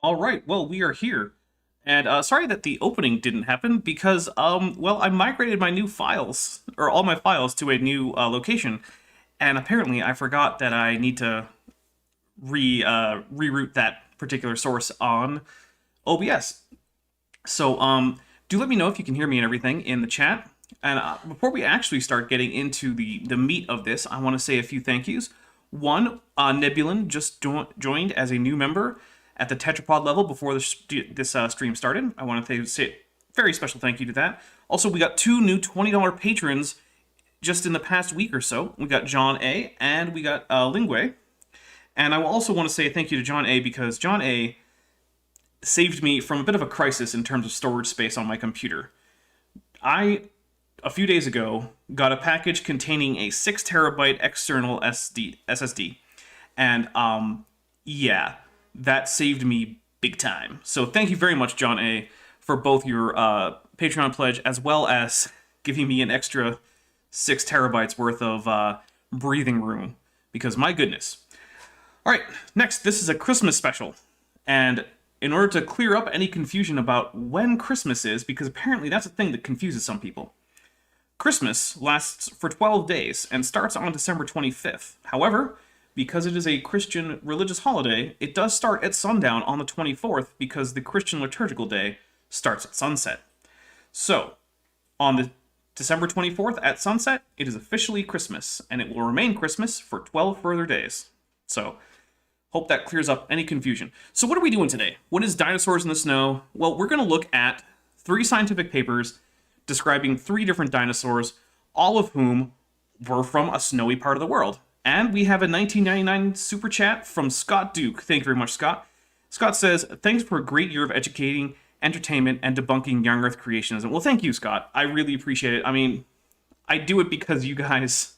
All right, well, we are here. And sorry that the opening didn't happen because, well, I migrated my new files, or all my files, to a new location. And apparently I forgot that I need to reroute that particular source on OBS. So, do let me know if you can hear me and everything in the chat. And before we actually start getting into the meat of this, I want to say a few thank yous. One, Nebulan just joined as a new member at the tetrapod level before this stream started. I want to say a very special thank you to that. Also, we got two new $20 patrons just in the past week or so. We got John A. and we got Lingwei. And I also want to say thank you to John A. because John A. saved me from a bit of a crisis in terms of storage space on my computer. A few days ago, got a package containing a 6 terabyte external SSD. And, yeah, that saved me big time. So thank you very much, John A., for both your Patreon pledge as well as giving me an extra 6 terabytes worth of breathing room. Because, my goodness. Alright, next, this is a Christmas special. And in order to clear up any confusion about when Christmas is, because apparently that's a thing that confuses some people, Christmas lasts for 12 days and starts on December 25th. However, because it is a Christian religious holiday, it does start at sundown on the 24th because the Christian liturgical day starts at sunset. So, on the December 24th at sunset, it is officially Christmas, and it will remain Christmas for 12 further days. So, hope that clears up any confusion. So what are we doing today? What is Dinosaurs in the Snow? Well, we're going to look at 3 scientific papers describing 3 different dinosaurs, all of whom were from a snowy part of the world. And we have a 1999 super chat from Scott Duke. Thank you very much, Scott. Scott says, thanks for a great year of educating, entertainment, and debunking young Earth creationism. Well, thank you, Scott. I really appreciate it. I mean, I do it because you guys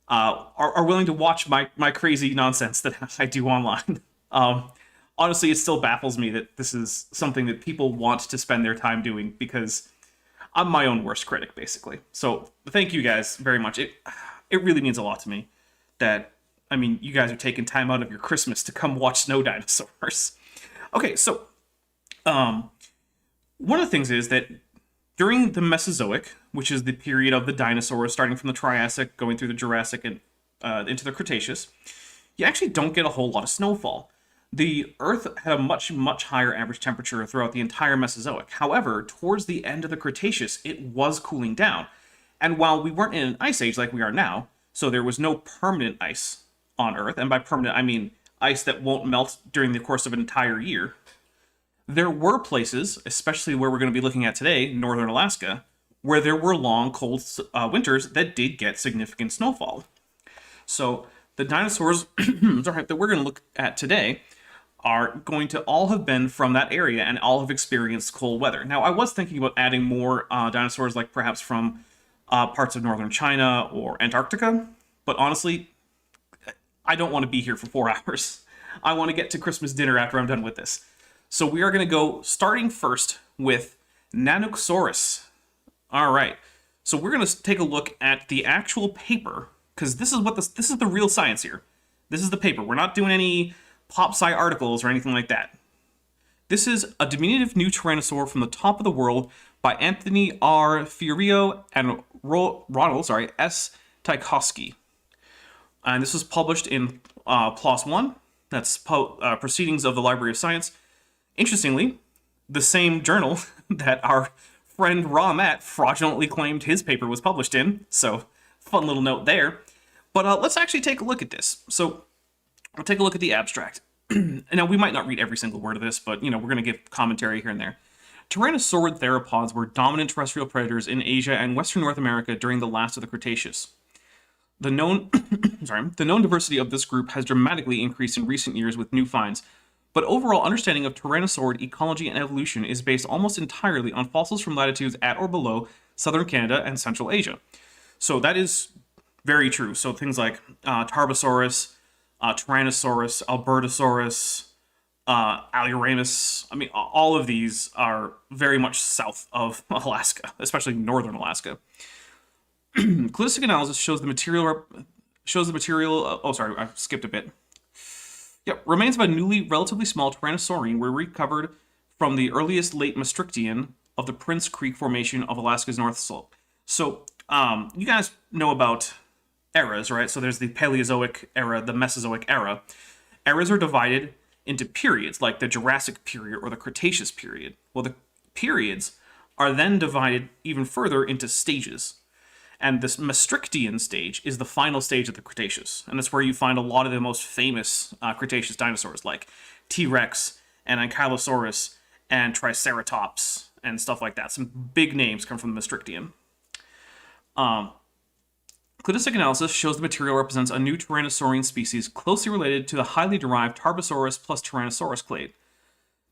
are willing to watch my crazy nonsense that I do online. Honestly, it still baffles me that this is something that people want to spend their time doing because I'm my own worst critic, basically. So thank you guys very much. It really means a lot to me that, I mean, you guys are taking time out of your Christmas to come watch snow dinosaurs. Okay, so one of the things is that during the Mesozoic, which is the period of the dinosaurs, starting from the Triassic, going through the Jurassic, and into the Cretaceous, you actually don't get a whole lot of snowfall. The Earth had a much, much higher average temperature throughout the entire Mesozoic. However, towards the end of the Cretaceous, it was cooling down. And while we weren't in an ice age like we are now, so there was no permanent ice on Earth, and by permanent I mean ice that won't melt during the course of an entire year, there were places, especially where we're going to be looking at today, northern Alaska, where there were long, cold winters that did get significant snowfall. So the dinosaurs that we're going to look at today are going to all have been from that area and all have experienced cold weather. Now, I was thinking about adding more dinosaurs, like perhaps from parts of northern China or Antarctica, but honestly, I don't want to be here for 4 hours. I want to get to Christmas dinner after I'm done with this. So we are going to go starting first with Nanuqsaurus. All right. So we're going to take a look at the actual paper, because this is the real science here. This is the paper. We're not doing any pop sci articles or anything like that. This is a diminutive new tyrannosaur from the top of the world by Anthony R. Fiorio and Ronald S. Tchaikovsky. And this was published in PLOS One. That's Proceedings of the Library of Science. Interestingly, the same journal that our friend Matt fraudulently claimed his paper was published in. So, fun little note there. But let's actually take a look at this. So, we'll take a look at the abstract. Now, we might not read every single word of this, but, we're going to give commentary here and there. Tyrannosaurid theropods were dominant terrestrial predators in Asia and Western North America during the last of the Cretaceous. The known diversity of this group has dramatically increased in recent years with new finds, but overall understanding of Tyrannosaurid ecology and evolution is based almost entirely on fossils from latitudes at or below southern Canada and Central Asia. So that is very true. So things like Tarbosaurus, Tyrannosaurus, Albertosaurus, Alioramus, I mean, all of these are very much south of Alaska, especially northern Alaska. Cladistic analysis shows the material. Oh, sorry, I skipped a bit. Yep, remains of a relatively small Tyrannosaurian were recovered from the earliest late Maastrichtian of the Prince Creek Formation of Alaska's North Slope. So, you guys know about eras, right? So there's the Paleozoic era, the Mesozoic era. Eras are divided into periods, like the Jurassic period or the Cretaceous period. Well, the periods are then divided even further into stages. And this Maastrichtian stage is the final stage of the Cretaceous. And that's where you find a lot of the most famous Cretaceous dinosaurs, like T-Rex and Ankylosaurus and Triceratops and stuff like that. Some big names come from the Maastrichtian. Cladistic analysis shows the material represents a new Tyrannosaurian species closely related to the highly derived Tarbosaurus plus Tyrannosaurus clade.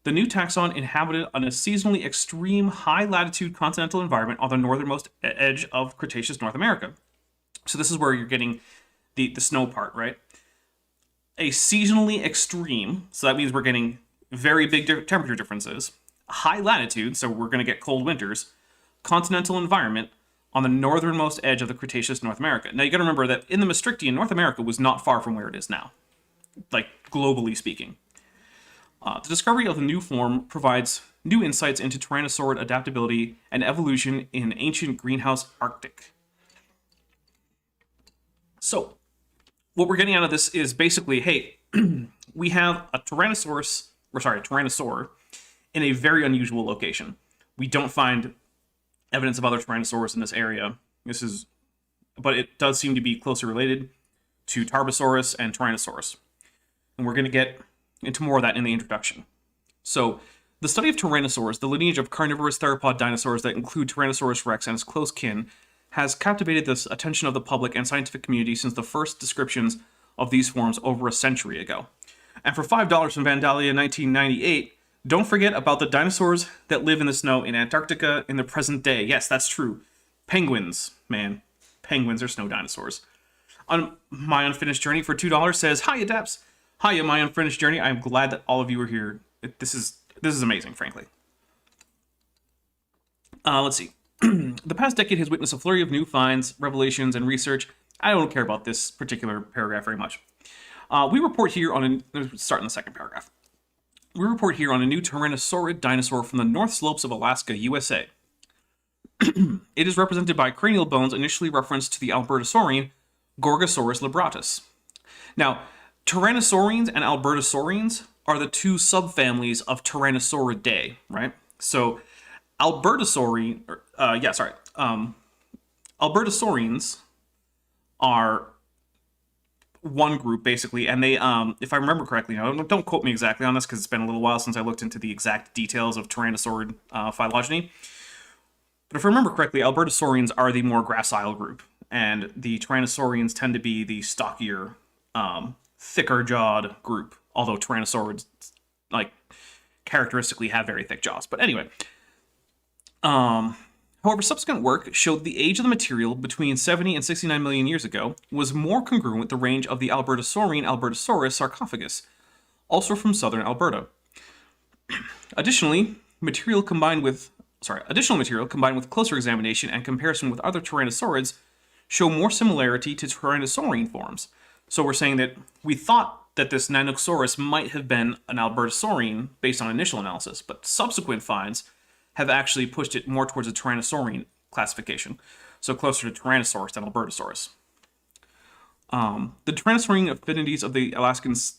The new taxon inhabited on a seasonally extreme high-latitude continental environment on the northernmost edge of Cretaceous North America. So this is where you're getting the snow part, right? A seasonally extreme, so that means we're getting very big temperature differences. High latitude, so we're going to get cold winters. Continental environment on the northernmost edge of the Cretaceous North America. Now you got to remember that in the Maastrichtian, North America was not far from where it is now, like globally speaking. The discovery of the new form provides new insights into Tyrannosaurid adaptability and evolution in ancient greenhouse Arctic. So, what we're getting out of this is basically, hey, we have a Tyrannosaur in a very unusual location. We don't find evidence of other Tyrannosaurus in this area. But it does seem to be closely related to Tarbosaurus and Tyrannosaurus. And we're going to get into more of that in the introduction. So, the study of Tyrannosaurs, the lineage of carnivorous theropod dinosaurs that include Tyrannosaurus rex and its close kin, has captivated the attention of the public and scientific community since the first descriptions of these forms over a century ago. And for $5 from Vandalia in 1998, don't forget about the dinosaurs that live in the snow in Antarctica in the present day. Yes, that's true. Penguins, man. Penguins are snow dinosaurs. On My Unfinished Journey for $2 says, "Hi, Adapts. Hiya, My Unfinished Journey. I'm glad that all of you are here. This is amazing, frankly." Let's see. The past decade has witnessed a flurry of new finds, revelations, and research. I don't care about this particular paragraph very much. We report here on let's start in the second paragraph. We report here on a new Tyrannosaurid dinosaur from the North Slopes of Alaska, USA. It is represented by cranial bones initially referenced to the Albertosaurian Gorgosaurus libratus. Now, Tyrannosaurians and Albertosaurians are the two subfamilies of Tyrannosauridae, right? So, Albertosaurians are one group, basically, and they, if I remember correctly, now, don't quote me exactly on this because it's been a little while since I looked into the exact details of Tyrannosaurid phylogeny, but if I remember correctly, Albertosaurians are the more gracile group, and the Tyrannosaurians tend to be the stockier, thicker-jawed group, although Tyrannosaurids, characteristically have very thick jaws. But anyway, however, subsequent work showed the age of the material between 70 and 69 million years ago was more congruent with the range of the Albertosaurian Albertosaurus sarcophagus, also from southern Alberta. Additional material combined with closer examination and comparison with other Tyrannosaurids show more similarity to Tyrannosaurian forms. So we're saying that we thought that this Nanuqsaurus might have been an Albertosaurian based on initial analysis, but subsequent finds have actually pushed it more towards a Tyrannosaurian classification, so closer to Tyrannosaurus than Albertosaurus. The Tyrannosaurian affinities of the Alaskans,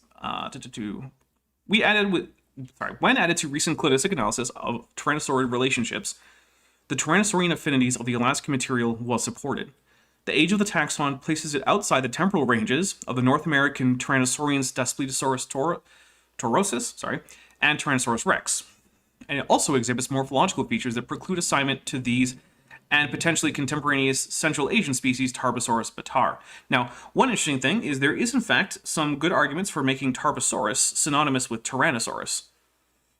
when added to recent cladistic analysis of Tyrannosaurid relationships, the Tyrannosaurian affinities of the Alaskan material was supported. The age of the taxon places it outside the temporal ranges of the North American Tyrannosaurians Daspletosaurus torosus, and Tyrannosaurus rex. And it also exhibits morphological features that preclude assignment to these and potentially contemporaneous Central Asian species Tarbosaurus batar. Now, one interesting thing is there is in fact some good arguments for making Tarbosaurus synonymous with Tyrannosaurus.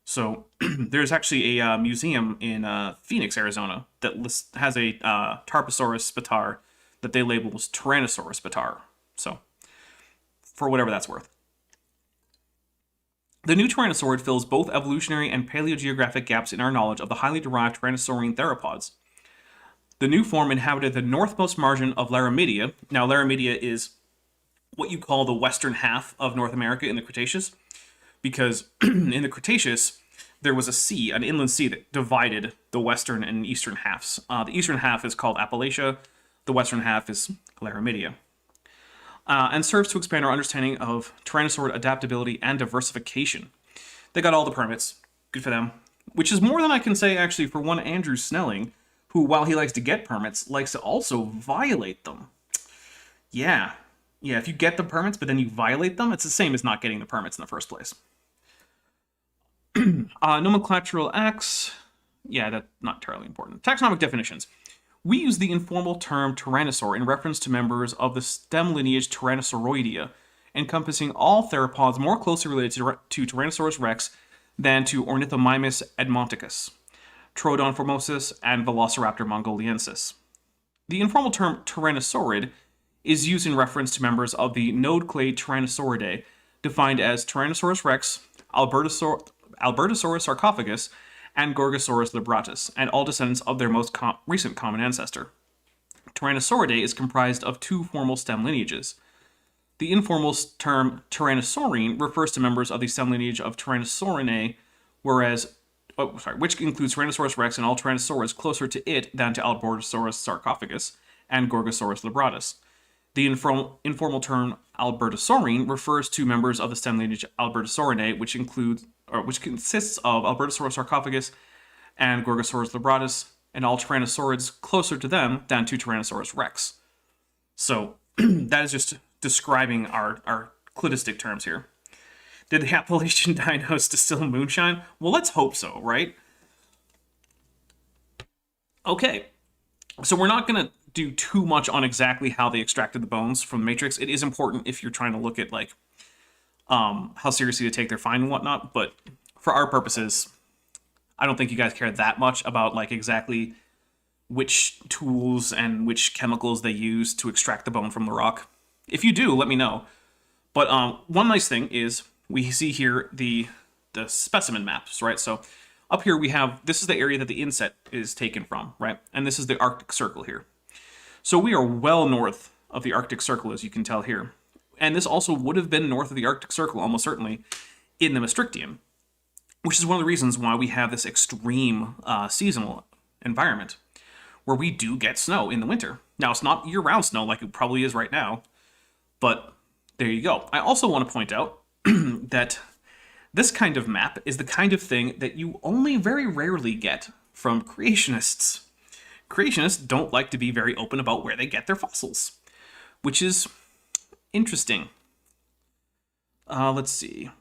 So there's actually a museum in Phoenix, Arizona that has a Tarbosaurus batar that they label as Tyrannosaurus batar. So, for whatever that's worth. The new Tyrannosaurid fills both evolutionary and paleogeographic gaps in our knowledge of the highly derived Tyrannosaurian theropods. The new form inhabited the northmost margin of Laramidia. Now, Laramidia is what you call the western half of North America in the Cretaceous, because in the Cretaceous, there was a sea, an inland sea, that divided the western and eastern halves. The eastern half is called Appalachia, the western half is Laramidia, and serves to expand our understanding of Tyrannosaur adaptability and diversification. They got all the permits. Good for them. Which is more than I can say, actually, for one Andrew Snelling, who, while he likes to get permits, likes to also violate them. Yeah. Yeah, if you get the permits, but then you violate them, it's the same as not getting the permits in the first place. Nomenclatural acts. Yeah, that's not terribly important. Taxonomic definitions. We use the informal term Tyrannosaur in reference to members of the stem lineage Tyrannosauroidea, encompassing all theropods more closely related to Tyrannosaurus rex than to Ornithomimus edmonticus, Troodon formosus, and Velociraptor mongoliensis. The informal term Tyrannosaurid is used in reference to members of the node-clade Tyrannosauridae, defined as Tyrannosaurus rex, Albertosaurus sarcophagus, and Gorgosaurus libratus, and all descendants of their most recent common ancestor. Tyrannosauridae is comprised of two formal stem lineages. The informal term Tyrannosaurine refers to members of the stem lineage of Tyrannosaurinae, which includes Tyrannosaurus rex and all Tyrannosaurs closer to it than to Albertosaurus sarcophagus and Gorgosaurus libratus. The informal term Albertosaurine refers to members of the stem lineage Albertosaurinae, which consists of Albertosaurus sarcophagus and Gorgosaurus libratus, and all Tyrannosaurids closer to them than to Tyrannosaurus rex. So that is just describing our cladistic terms here. Did the Appalachian dinos distill moonshine? Well, let's hope so, right? Okay, so we're not going to do too much on exactly how they extracted the bones from the matrix. It is important if you're trying to look at like how seriously to take their find and whatnot, but for our purposes, I don't think you guys care that much about like exactly which tools and which chemicals they use to extract the bone from the rock. If you do, let me know. But one nice thing is we see here the specimen maps, right? So up here we have, this is the area that the inset is taken from, right? And this is the Arctic Circle here. So we are well north of the Arctic Circle, as you can tell here. And this also would have been north of the Arctic Circle, almost certainly, in the Maastrichtian, which is one of the reasons why we have this extreme seasonal environment, where we do get snow in the winter. Now, it's not year-round snow like it probably is right now, but there you go. I also want to point out that this kind of map is the kind of thing that you only very rarely get from creationists. Creationists don't like to be very open about where they get their fossils, which is interesting. Let's see.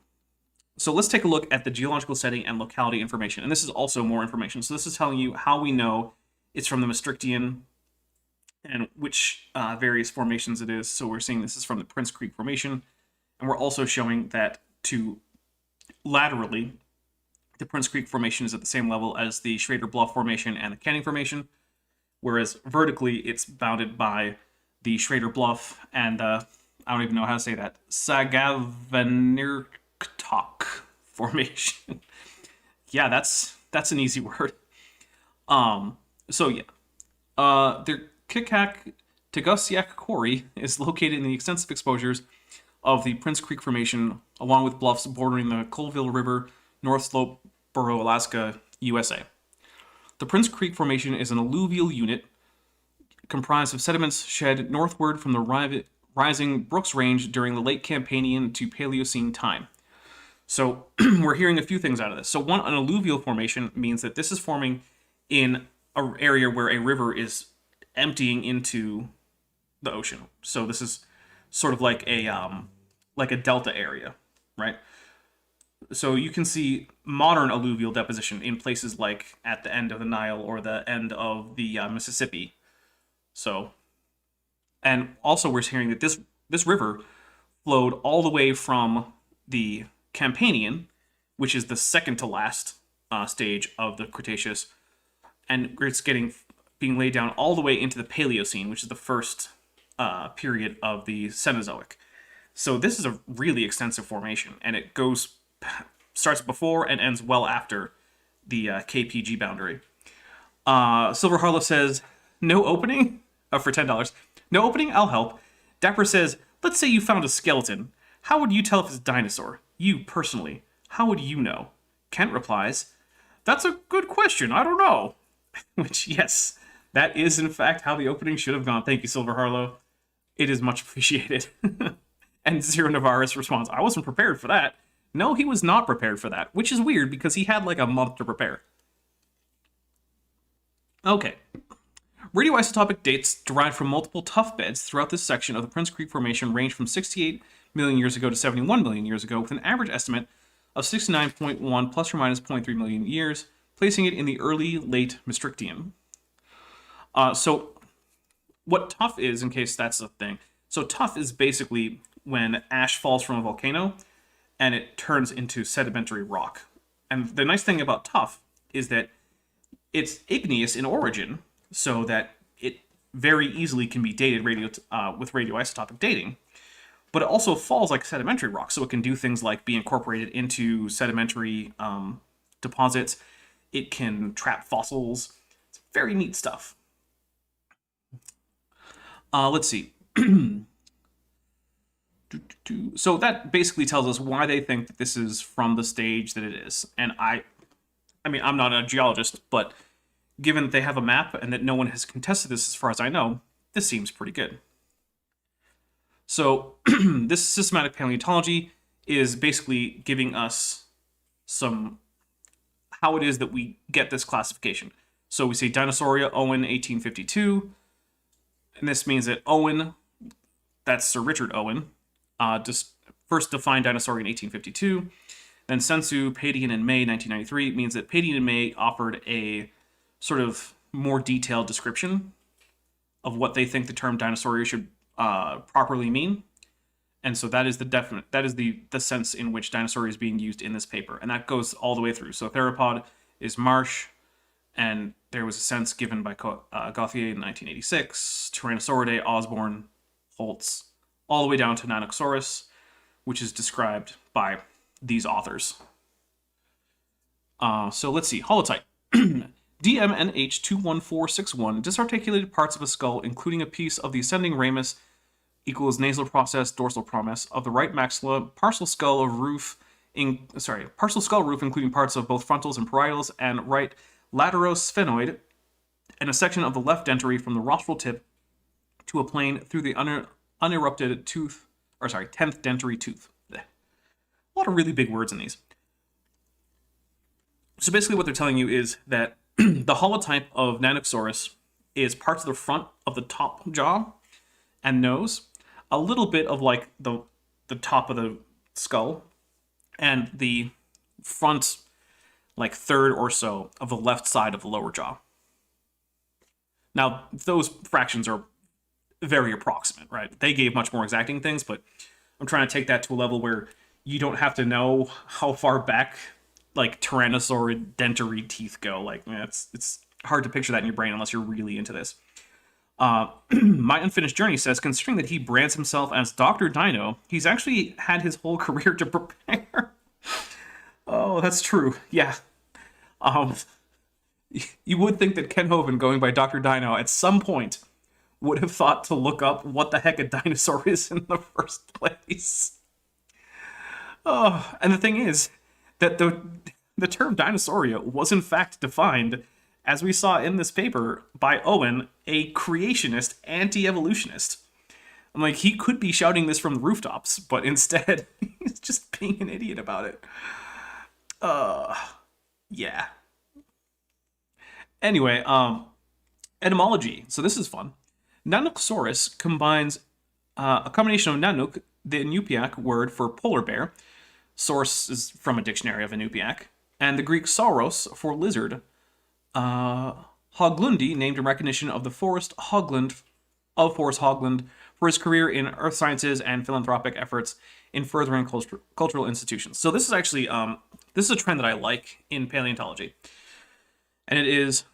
So let's take a look at the geological setting and locality information. And this is also more information. So this is telling you how we know it's from the Maastrichtian and which various formations it is. So we're seeing this is from the Prince Creek Formation. And we're also showing that laterally, the Prince Creek Formation is at the same level as the Schrader Bluff Formation and the Canning Formation. Whereas vertically, it's bounded by the Schrader Bluff and, I don't even know how to say that, Sagavanirktok Formation. Yeah, that's an easy word. So yeah. The Kikak Tegusiak Quarry is located in the extensive exposures of the Prince Creek Formation, along with bluffs bordering the Colville River, North Slope, Borough, Alaska, USA. The Prince Creek Formation is an alluvial unit comprised of sediments shed northward from the rising Brooks Range during the late Campanian to Paleocene time. So we're hearing a few things out of this. So one, an alluvial formation means that this is forming in an area where a river is emptying into the ocean. So this is sort of like a delta area, right? So you can see modern alluvial deposition in places like at the end of the Nile or the end of the Mississippi. So, and also we're hearing that this river flowed all the way from the Campanian, which is the second to last stage of the Cretaceous, and it's being laid down all the way into the Paleocene, which is the first period of the Cenozoic. So this is a really extensive formation, and it starts before and ends well after the KPG boundary. Silver Harlow says, no opening? For $10. No opening? I'll help. Dapper says, Let's say you found a skeleton. How would you tell if it's a dinosaur? You, personally. How would you know? Kent replies, "That's a good question. I don't know." Which, yes, that is in fact how the opening should have gone. Thank you, Silver Harlow. It is much appreciated. And Zero Navarus responds, "I wasn't prepared for that." No, he was not prepared for that, which is weird because he had like a month to prepare. Okay. Radioisotopic dates derived from multiple tuff beds throughout this section of the Prince Creek Formation range from 68 million years ago to 71 million years ago, with an average estimate of 69.1 plus or minus 0.3 million years, placing it in the early late Maastrichtian. So what tuff is, in case that's a thing, so tuff is basically when ash falls from a volcano and it turns into sedimentary rock. And the nice thing about tuff is that it's igneous in origin, so that it very easily can be dated with radioisotopic dating. But it also falls like sedimentary rock, so it can do things like be incorporated into sedimentary deposits. It can trap fossils. It's very neat stuff. Let's see. So that basically tells us why they think that this is from the stage that it is. And I mean, I'm not a geologist, but given that they have a map and that no one has contested this as far as I know, this seems pretty good. So this systematic paleontology is basically giving us some how it is that we get this classification. So we say Dinosauria, Owen, 1852. And this means that Owen, that's Sir Richard Owen, just first defined Dinosauria in 1852. Then Sensu, Padian, and May, 1993, means that Padian and May offered a sort of more detailed description of what they think the term Dinosauria should properly mean. And so that is the sense in which Dinosauria is being used in this paper. And that goes all the way through. So theropod is Marsh, and there was a sense given by Gauthier in 1986, Tyrannosauridae, Osborne, Holtz, all the way down to Nanuqsaurus, which is described by these authors. So let's see. Holotype. DMNH21461, disarticulated parts of a skull, including a piece of the ascending ramus, equals nasal process, dorsal promus of the right maxilla, partial skull roof, including parts of both frontals and parietals, and right laterosphenoid, and a section of the left dentary from the rostral tip to a plane through the unerupted 10th dentary tooth. A lot of really big words in these. So basically what they're telling you is that the holotype of Nanuqsaurus is parts of the front of the top jaw and nose, a little bit of like the top of the skull, and the front like third or so of the left side of the lower jaw. Now, those fractions are very approximate, right? They gave much more exacting things, but I'm trying to take that to a level where you don't have to know how far back like Tyrannosaur dentary teeth go. Like, it's hard to picture that in your brain unless you're really into this. My Unfinished Journey says, considering that he brands himself as Dr. Dino, he's actually had his whole career to prepare. Oh, that's true. Yeah. You would think that Ken Hovind, going by Dr. Dino, at some point would have thought to look up what the heck a dinosaur is in the first place. Oh, and the thing is that the term Dinosauria was in fact defined, as we saw in this paper, by Owen, a creationist anti-evolutionist. I'm like, he could be shouting this from the rooftops, but instead, he's just being an idiot about it. Yeah. Anyway, etymology. So this is fun. Nanuqsaurus combines a combination of Nanuk, the Inupiaq word for polar bear. Source is from a dictionary of Inupiaq. And the Greek sauros for lizard. Hoglundi, named in recognition of the Forrest Hogland for his career in earth sciences and philanthropic efforts in furthering cultural institutions. So this is actually this is a trend that I like in paleontology, and it is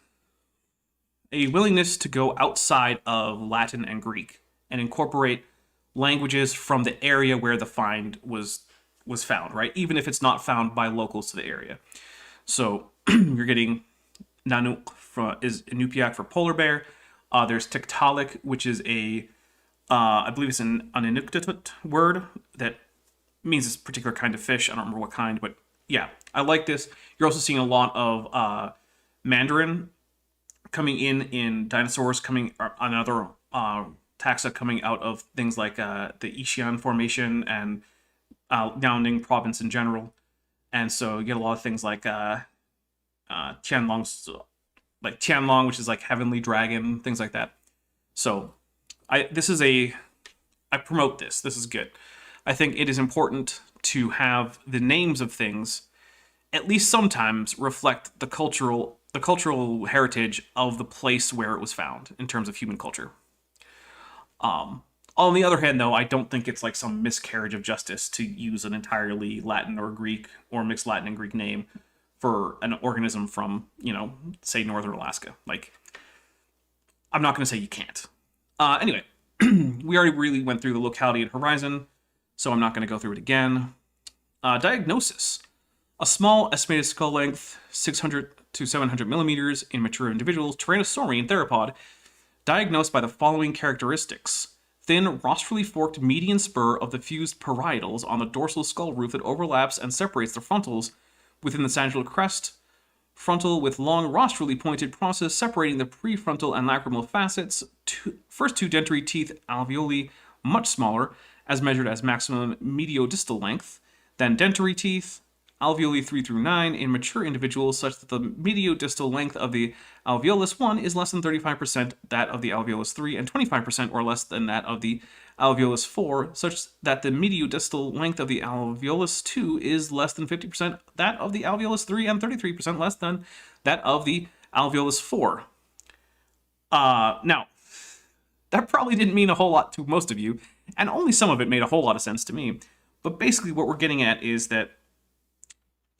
a willingness to go outside of Latin and Greek and incorporate languages from the area where the find was found, right? Even if it's not found by locals to the area. So you're getting Nanuk is Inupiaq for polar bear. There's Tiktaalik, which is a I believe it's an Nanuqsaurus word that means this particular kind of fish. I don't remember what kind, but yeah, I like this. You're also seeing a lot of mandarin coming in dinosaurs, coming another taxa coming out of things like the Ishian Formation and Liaoning Province in general. And so you get a lot of things like Tianlong, which is like Heavenly Dragon, things like that. So I promote this. This is good. I think it is important to have the names of things at least sometimes reflect the cultural heritage of the place where it was found in terms of human culture. On the other hand, though, I don't think it's like some miscarriage of justice to use an entirely Latin or Greek or mixed Latin and Greek name for an organism from, say, northern Alaska. Like, I'm not going to say you can't. Anyway, we already really went through the locality and horizon, so I'm not going to go through it again. Diagnosis. A small estimated skull length, 600 to 700 millimeters in mature individuals, Tyrannosaurian theropod, diagnosed by the following characteristics. Thin, rostrally forked median spur of the fused parietals on the dorsal skull roof that overlaps and separates the frontals within the sagittal crest. Frontal with long rostrally pointed process separating the prefrontal and lacrimal facets. First two dentary teeth alveoli much smaller, as measured as maximum mediodistal length. Then dentary teeth, alveoli 3 through 9 in mature individuals, such that the mediodistal length of the alveolus 1 is less than 35% that of the alveolus 3 and 25% or less than that of the alveolus 4, such that the mediodistal length of the alveolus 2 is less than 50% that of the alveolus 3 and 33% less than that of the alveolus 4. Now, that probably didn't mean a whole lot to most of you, and only some of it made a whole lot of sense to me. But basically what we're getting at is that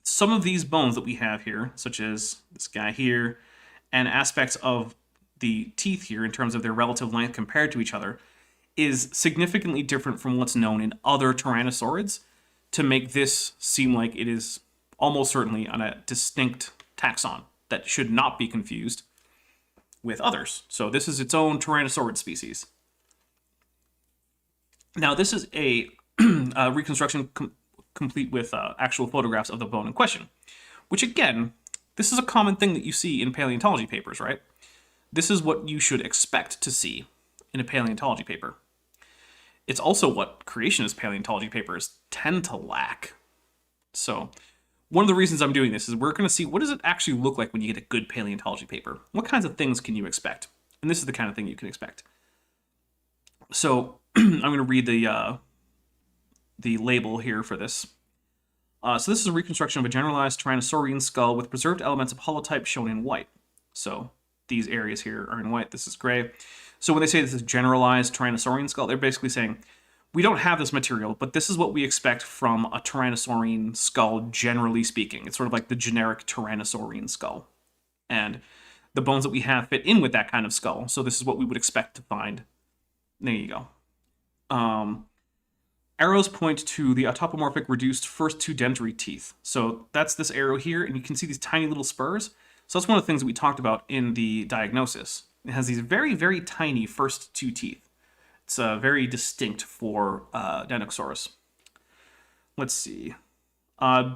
some of these bones that we have here, such as this guy here, and aspects of the teeth here in terms of their relative length compared to each other, is significantly different from what's known in other tyrannosaurids to make this seem like it is almost certainly on a distinct taxon that should not be confused with others. So this is its own tyrannosaurid species. Now this is a reconstruction complete with actual photographs of the bone in question, which again, this is a common thing that you see in paleontology papers, right? This is what you should expect to see in a paleontology paper. It's also what creationist paleontology papers tend to lack. So one of the reasons I'm doing this is we're going to see what does it actually look like when you get a good paleontology paper? What kinds of things can you expect? And this is the kind of thing you can expect. So I'm going to read the label here for this. So this is a reconstruction of a generalized Tyrannosaurian skull with preserved elements of holotype shown in white. So these areas here are in white, this is gray. So when they say this is generalized Tyrannosaurian skull, they're basically saying, we don't have this material, but this is what we expect from a Tyrannosaurian skull, generally speaking. It's sort of like the generic Tyrannosaurian skull. And the bones that we have fit in with that kind of skull. So this is what we would expect to find. There you go. Arrows point to the autapomorphic reduced first two dentary teeth. So that's this arrow here, and you can see these tiny little spurs. So that's one of the things that we talked about in the diagnosis. It has these very, very tiny first two teeth. It's very distinct for Nanuqsaurus. Let's see.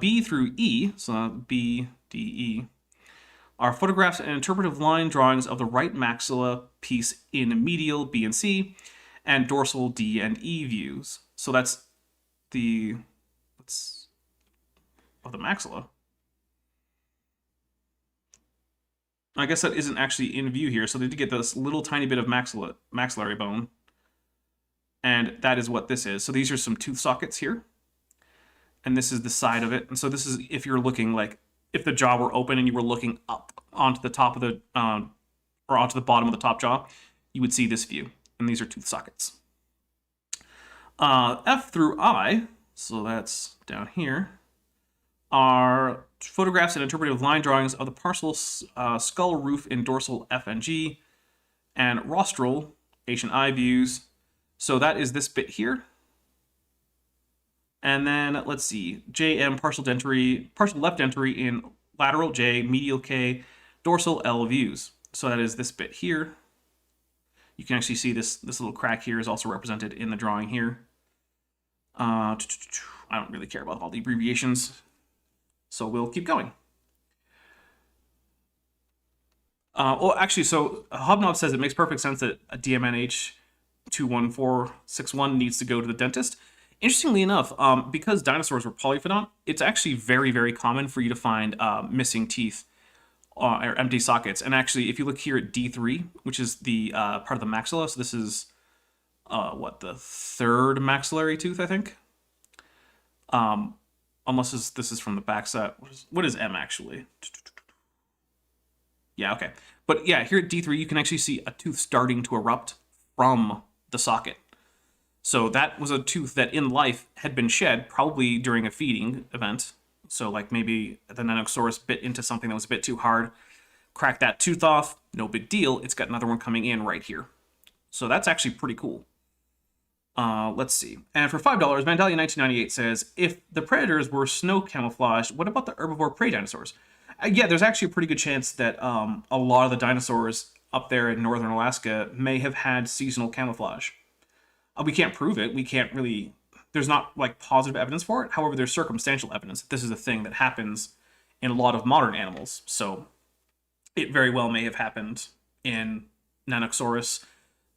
B through E, so B, D, E, are photographs and interpretive line drawings of the right maxilla piece in medial B and C, and dorsal D and E views. So that's the maxilla. I guess that isn't actually in view here, so they did get this little tiny bit of maxillary bone. And that is what this is. So these are some tooth sockets here. And this is the side of it. And so this is if you're looking like, if the jaw were open and you were looking up onto the top of the, or onto the bottom of the top jaw, you would see this view. And these are tooth sockets. F through I, so that's down here, are photographs and interpretive line drawings of the partial skull roof in dorsal F and G, and rostral H and I views. So that is this bit here. And then let's see, JM partial left dentary in lateral J, medial K, dorsal L views. So that is this bit here. You can actually see this little crack here is also represented in the drawing here. I don't really care about all the abbreviations, so we'll keep going. Well, actually, so Hobnob says it makes perfect sense that a DMNH 21461 needs to go to the dentist. Interestingly enough, because dinosaurs were polyphodont, it's actually very, very common for you to find missing teeth or empty sockets. And actually, if you look here at D3, which is the part of the maxilla, so this is the third maxillary tooth, I think. Unless this is from the backside. What is M actually? Yeah, okay. But yeah, here at D3, you can actually see a tooth starting to erupt from the socket. So that was a tooth that in life had been shed, probably during a feeding event. So like maybe the Nanuqsaurus bit into something that was a bit too hard, cracked that tooth off, no big deal. It's got another one coming in right here. So that's actually pretty cool. Let's see. And for $5, Mandalia1998 says, if the predators were snow camouflaged, what about the herbivore prey dinosaurs? Yeah, there's actually a pretty good chance that a lot of the dinosaurs up there in northern Alaska may have had seasonal camouflage. We can't prove it. We can't really... There's not, like, positive evidence for it. However, there's circumstantial evidence that this is a thing that happens in a lot of modern animals. So it very well may have happened in Nanuqsaurus,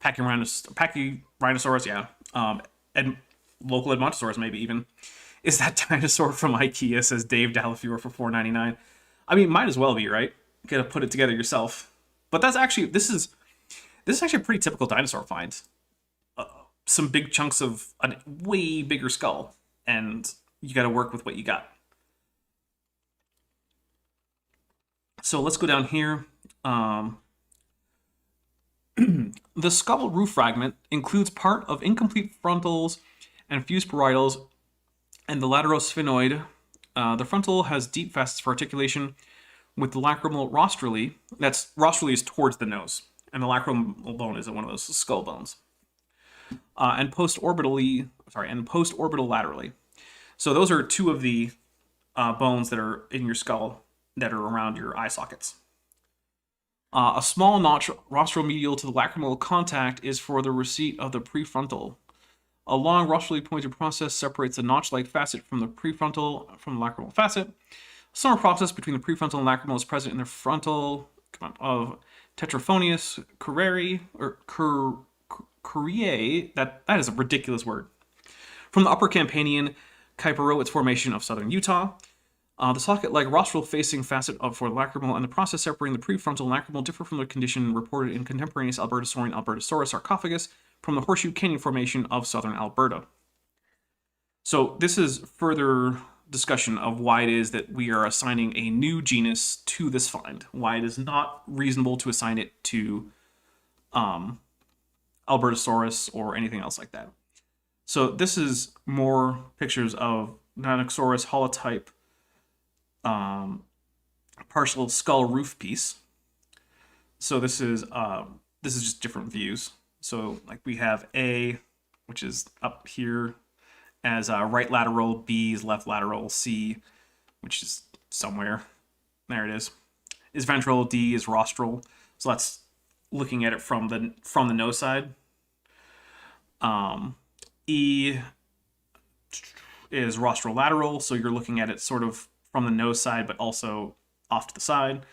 Pachyrhinosaurus, yeah, and local Edmontosaurus maybe even. Is that dinosaur from IKEA, says Dave Dalafior for $4.99. I mean, might as well be, right? You gotta put it together yourself. But that's actually, this is actually a pretty typical dinosaur find. Some big chunks of a way bigger skull, and you gotta work with what you got. So let's go down here. The skull roof fragment includes part of incomplete frontals and fused parietals and the laterosphenoid. The frontal has deep facets for articulation with the lacrimal rostrally. Rostrally is towards the nose, and the lacrimal bone is one of those skull bones. And post-orbital laterally. So those are two of the bones that are in your skull that are around your eye sockets. A small notch rostromedial to the lacrimal contact is for the receipt of the prefrontal. A long rostrally pointed process separates the notch-like facet from the prefrontal from the lacrimal facet. A similar process between the prefrontal and lacrimal is present in the frontal of Tetraphonius currieri, or Currier, that is a ridiculous word. From the upper Campanian Kyparowitz formation of southern Utah. The socket-like rostral-facing facet for the lacrimal and the process separating the prefrontal and lacrimal differ from the condition reported in contemporaneous Albertosaurian Albertosaurus sarcophagus from the Horseshoe Canyon formation of southern Alberta. So this is further discussion of why it is that we are assigning a new genus to this find, why it is not reasonable to assign it to Albertosaurus or anything else like that. So this is more pictures of Nanuqsaurus holotype partial skull roof piece. So this is just different views. So like we have A, which is up here as right lateral, B is left lateral, C, which is somewhere, there it is ventral, D is rostral. So that's looking at it from the nose side. E is rostrolateral, so you're looking at it sort of from the nose side, but also off to the side.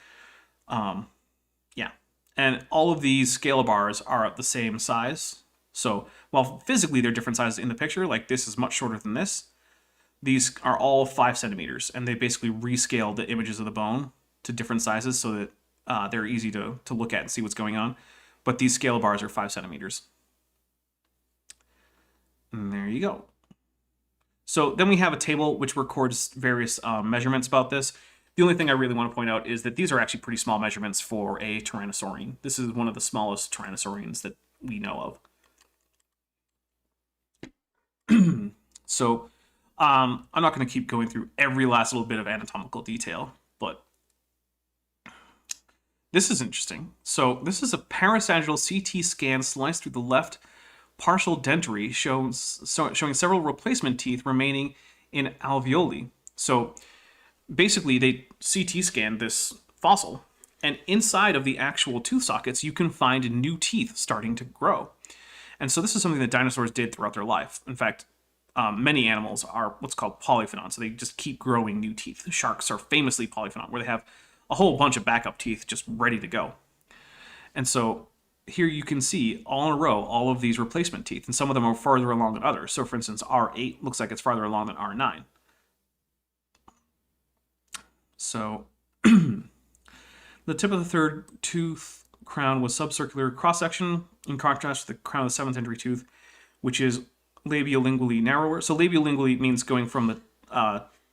Yeah, and all of these scale bars are the same size. So while physically they're different sizes in the picture, like this is much shorter than this, these are all 5 centimeters, and they basically rescale the images of the bone to different sizes so that they're easy to look at and see what's going on. But these scale bars are 5 centimeters. And there you go. So then we have a table which records various measurements about this. The only thing I really want to point out is that these are actually pretty small measurements for a Tyrannosaurian. This is one of the smallest Tyrannosaurians that we know of. So I'm not going to keep going through every last little bit of anatomical detail, but this is interesting. So this is a parasagittal CT scan sliced through the left partial dentary showing several replacement teeth remaining in alveoli. So basically they CT scanned this fossil And inside of the actual tooth sockets, you can find new teeth starting to grow. And so this is something that dinosaurs did throughout their life. In fact, many animals are what's called polyphenons, so they just keep growing new teeth. Sharks are famously polyphenon, where they have a whole bunch of backup teeth just ready to go. And so here you can see all in a row all of these replacement teeth, and some of them are farther along than others. So for instance, R8 looks like it's farther along than R9. So the tip of the third tooth crown was subcircular cross-section, in contrast to the crown of the seventh entry tooth, which is labiolingually narrower. So labiolingually means going from the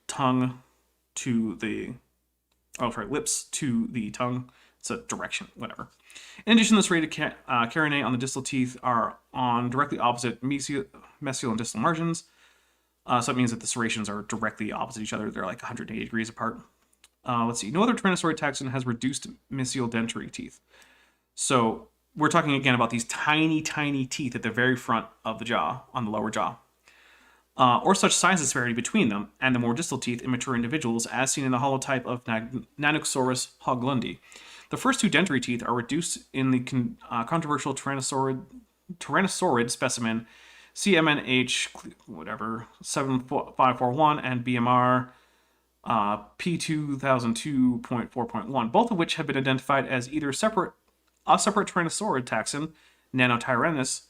tongue to the, lips to the tongue. It's a direction, whatever. In addition, the serrated carinae on the distal teeth are on directly opposite mesial and distal margins. So it means that the serrations are directly opposite each other. They're like 180 degrees apart. Let's see. No other Tyrannosaurid taxon has reduced mesial dentary teeth. So we're talking again about these tiny, tiny teeth at the very front of the jaw, on the lower jaw. Or such size disparity between them and the more distal teeth in mature individuals, as seen in the holotype of Nanuqsaurus hoglundi. The first two dentary teeth are reduced in the controversial Tyrannosaurid specimen CMNH, whatever, 7541 and BMR P2002.4.1, both of which have been identified as either a separate Tyrannosaurid taxon, Nanotyrannus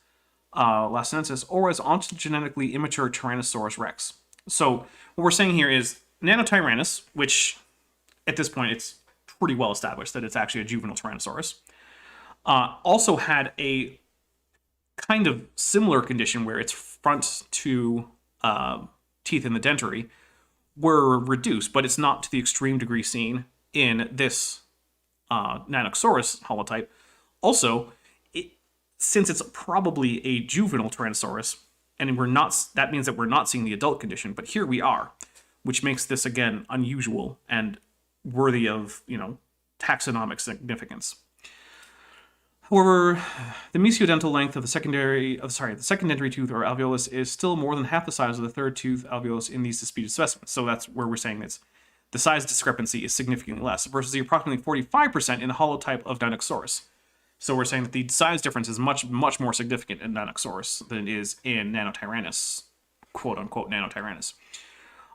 lasinensis, or as ontogenetically immature Tyrannosaurus rex. So what we're saying here is Nanotyrannus, which at this point it's pretty well established that it's actually a juvenile Tyrannosaurus, also had a kind of similar condition where its front two teeth in the dentary were reduced, but it's not to the extreme degree seen in this Nanuqsaurus holotype. Also, since it's probably a juvenile Tyrannosaurus, and that means that we're not seeing the adult condition, but here we are, which makes this again unusual and worthy of, taxonomic significance. However, the mesiodental length of the second dentary tooth or alveolus is still more than half the size of the third tooth alveolus in these disputed specimens. So that's where we're saying that the size discrepancy is significantly less versus the approximately 45% in the holotype of Dinosaurus. So we're saying that the size difference is much, much more significant in Dinosaurus than it is in Nanotyrannus, quote-unquote Nanotyrannus.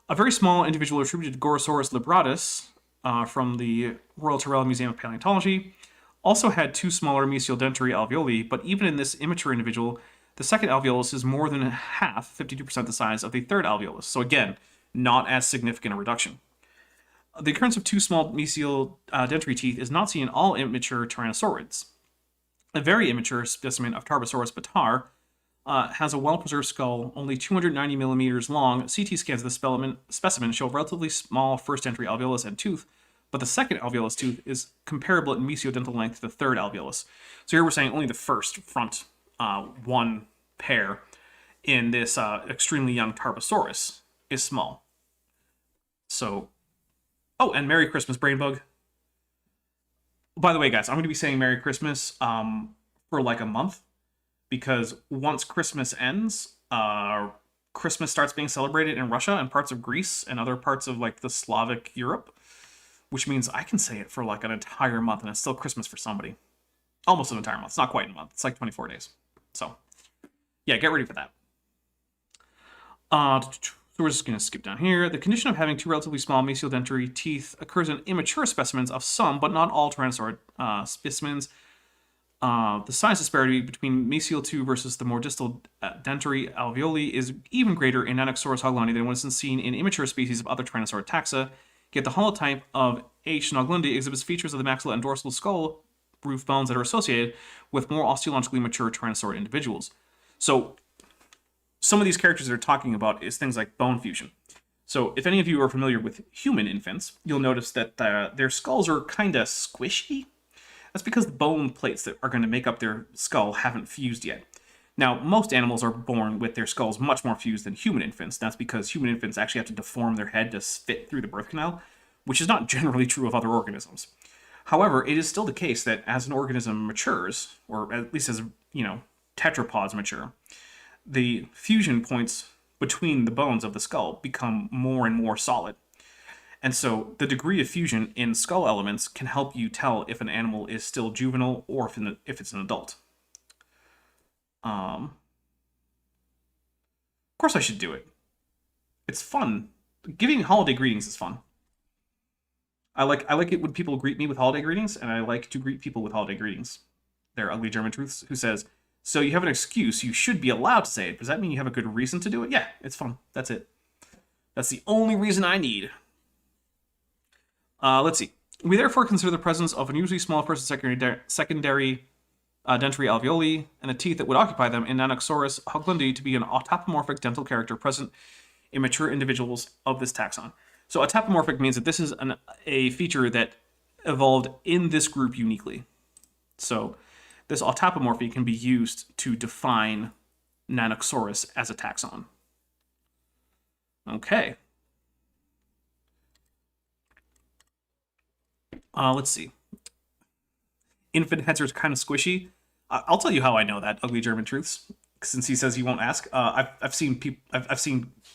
A very small individual attributed to Gorosaurus libratus from the Royal Tyrrell Museum of Paleontology also had two smaller mesial dentary alveoli, but even in this immature individual, the second alveolus is more than half, 52% the size of the third alveolus. So again, not as significant a reduction. The occurrence of two small mesial dentary teeth is not seen in all immature Tyrannosaurids. A very immature specimen of Tarbosaurus batar has a well-preserved skull, only 290 millimeters long. CT scans of the specimen show a relatively small first entry alveolus and tooth, but the second alveolus tooth is comparable in mesiodental length to the third alveolus. So here we're saying only the first front one pair in this extremely young Tarbosaurus is small. So, oh, and Merry Christmas, Brainbug. By the way, guys, I'm going to be saying Merry Christmas for like a month, because once Christmas ends, Christmas starts being celebrated in Russia and parts of Greece and other parts of like the Slavic Europe, which means I can say it for like an entire month and it's still Christmas for somebody. Almost an entire month. It's not quite a month. It's like 24 days. So, yeah, get ready for that. So we're just going to skip down here. The condition of having two relatively small mesial dentary teeth occurs in immature specimens of some, but not all Tyrannosaurid specimens. The size disparity between mesial 2 versus the more distal dentary alveoli is even greater in Nanuqsaurus hoglundi than was seen in immature species of other Tyrannosaurid taxa, yet the holotype of H. hoglundi exhibits features of the maxilla and dorsal skull roof bones that are associated with more osteologically mature Tyrannosaurid individuals. So some of these characters they're talking about is things like bone fusion. So if any of you are familiar with human infants, you'll notice that their skulls are kind of squishy. That's because the bone plates that are going to make up their skull haven't fused yet. Now, most animals are born with their skulls much more fused than human infants. That's because human infants actually have to deform their head to fit through the birth canal, which is not generally true of other organisms. However, it is still the case that as an organism matures, or at least as, tetrapods mature, the fusion points between the bones of the skull become more and more solid. And so the degree of fusion in skull elements can help you tell if an animal is still juvenile or if it's an adult. Of course I should do it. It's fun. Giving holiday greetings is fun. I like it when people greet me with holiday greetings, and I like to greet people with holiday greetings. They're Ugly German Truths, who says, so you have an excuse, you should be allowed to say it. Does that mean you have a good reason to do it? Yeah, it's fun. That's it. That's the only reason I need. Let's see. We therefore consider the presence of unusually small first and secondary dentary alveoli and the teeth that would occupy them in Nanuqsaurus hoglundi to be an autapomorphic dental character present in mature individuals of this taxon. So autapomorphic means that this is a feature that evolved in this group uniquely. So this autapomorphy can be used to define Nanuqsaurus as a taxon. Okay. Let's see. Infant heads are kind of squishy. I'll tell you how I know that, Ugly German Truths, since he says he won't ask. I've seen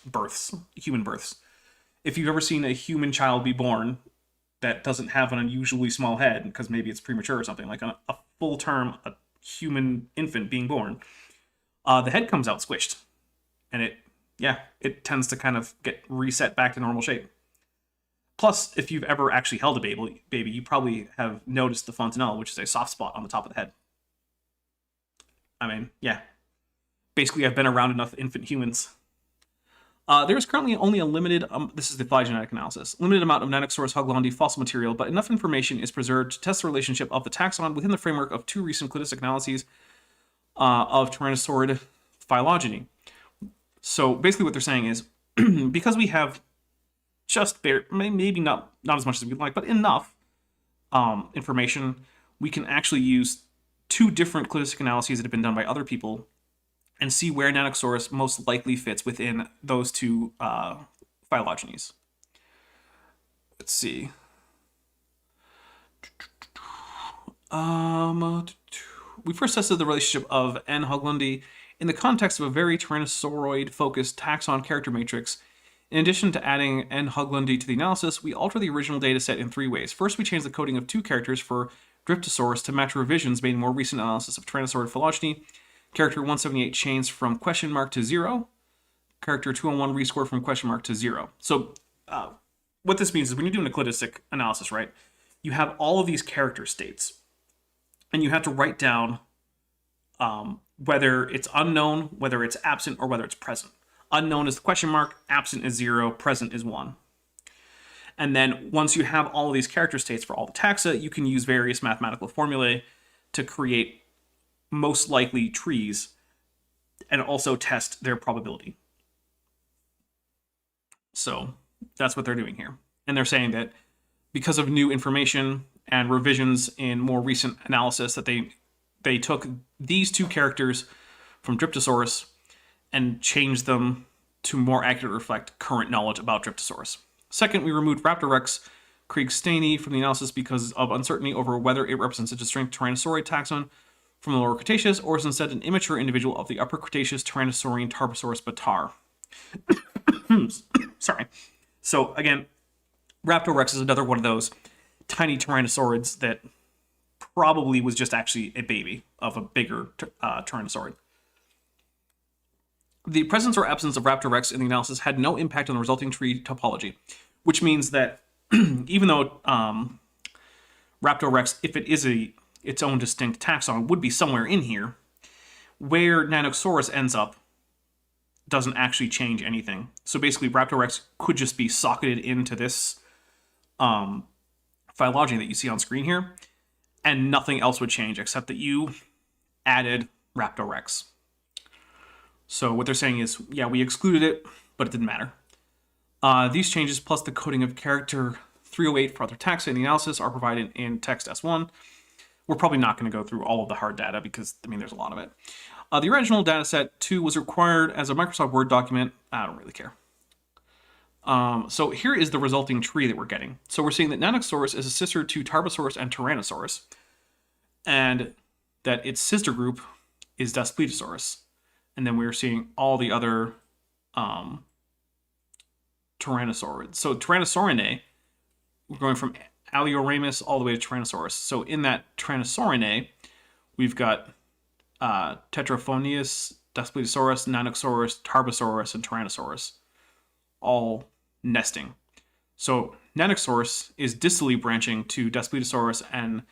births, human births. If you've ever seen a human child be born that doesn't have an unusually small head, because maybe it's premature or something, like a full-term human infant being born, the head comes out squished. And it tends to kind of get reset back to normal shape. Plus, if you've ever actually held a baby, you probably have noticed the fontanelle, which is a soft spot on the top of the head. I mean, yeah. Basically, I've been around enough infant humans. There is currently only a limited, this is the phylogenetic analysis, limited amount of Nanuqsaurus hoglondi fossil material, but enough information is preserved to test the relationship of the taxon within the framework of two recent cladistic analyses of Tyrannosaurid phylogeny. So basically what they're saying is, because we have just maybe not as much as we'd like, but enough information, we can actually use two different cladistic analyses that have been done by other people and see where Nanuqsaurus most likely fits within those two phylogenies. Let's see. We first tested the relationship of N. hoglundi in the context of a very Tyrannosauroid-focused taxon character matrix. In addition to adding N. hoglundi to the analysis, we altered the original data set in three ways. First, we changed the coding of two characters for Dryptosaurus to match revisions made in more recent analysis of Tyrannosaurid phylogeny. Character 178 changed from question mark to 0. Character 201 rescored from question mark to 0. So what this means is when you're doing a cladistic analysis, right, you have all of these character states. And you have to write down whether it's unknown, whether it's absent, or whether it's present. Unknown is the question mark, absent is 0, present is 1. And then once you have all of these character states for all the taxa, you can use various mathematical formulae to create most likely trees and also test their probability. So that's what they're doing here. And they're saying that because of new information and revisions in more recent analysis that they took these two characters from Dryptosaurus and changed them to more accurately reflect current knowledge about Dryptosaurus. Second, we removed Raptorex kriegsteini from the analysis because of uncertainty over whether it represents a distinct Tyrannosaurid taxon from the Lower Cretaceous or is instead an immature individual of the Upper Cretaceous Tyrannosaurian Tarbosaurus batar. Sorry. So again, Raptorex is another one of those tiny Tyrannosaurids that probably was just actually a baby of a bigger Tyrannosaurid. The presence or absence of Raptorex in the analysis had no impact on the resulting tree topology, which means that even though Raptorex, if it is its own distinct taxon, would be somewhere in here, where Nanuqsaurus ends up doesn't actually change anything. So basically, Raptorex could just be socketed into this phylogeny that you see on screen here, and nothing else would change except that you added Raptorex. So what they're saying is, yeah, we excluded it, but it didn't matter. These changes, plus the coding of character 308 for other taxa in the analysis, are provided in text S1. We're probably not going to go through all of the hard data because, I mean, there's a lot of it. The original dataset 2 was required as a Microsoft Word document. I don't really care. So here is the resulting tree that we're getting. So we're seeing that Nanuqsaurus is a sister to Tarbosaurus and Tyrannosaurus, and that its sister group is Daspletosaurus. And then we're seeing all the other Tyrannosaurids. So Tyrannosaurinae we're going from Alioramus all the way to Tyrannosaurus. So in that Tyrannosaurinae, we've got Tetraphonius, Daspletosaurus, Nanuqsaurus, Tarbosaurus, and Tyrannosaurus, all nesting. So Nanuqsaurus is distally branching to Daspletosaurus and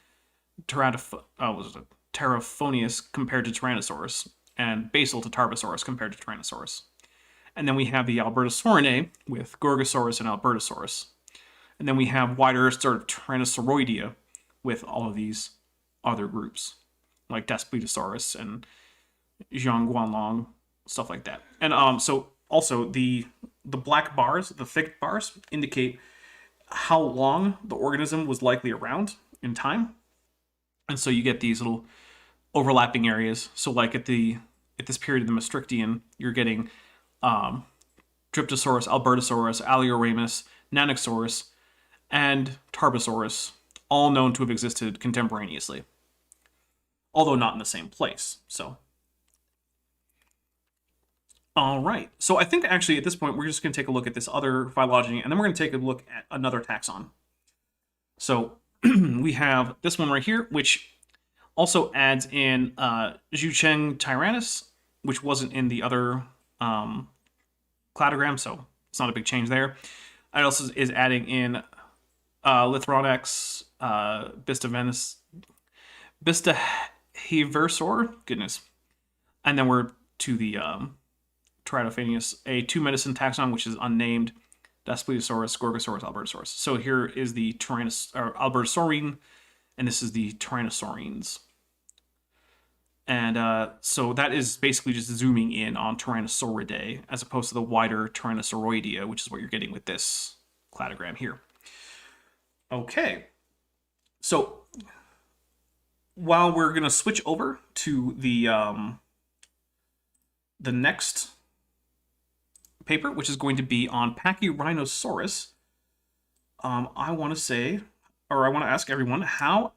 Terraphonius compared to Tyrannosaurus, and basal to Tarbosaurus compared to Tyrannosaurus. And then we have the Albertosaurinae with Gorgosaurus and Albertosaurus. And then we have wider sort of Tyrannosauroidea with all of these other groups, like Daspletosaurus and Zhongguanlong, stuff like that. And so also the black bars, the thick bars, indicate how long the organism was likely around in time. And so you get these little overlapping areas. So like at this period of the Maastrichtian, you're getting Dryptosaurus, Albertosaurus, Alioramus, Nanuqsaurus, and Tarbosaurus, all known to have existed contemporaneously, although not in the same place. So, all right. So I think actually at this point we're just going to take a look at this other phylogeny, and then we're going to take a look at another taxon. So we have this one right here, which also adds in Zhucheng tyrannus, which wasn't in the other cladogram, so it's not a big change there. It also is adding in Lithronax, Bistaheversor, goodness. And then we're to the Tyrannophanius, a two-medicine taxon, which is unnamed, Daspletosaurus, Gorgosaurus, Albertosaurus. So here is the Albertosaurine, and this is the Tyrannosaurines. And so that is basically just zooming in on Tyrannosauridae, as opposed to the wider Tyrannosauroidea, which is what you're getting with this cladogram here. Okay, so while we're going to switch over to the next paper, which is going to be on Pachyrhinosaurus, I want to ask everyone, how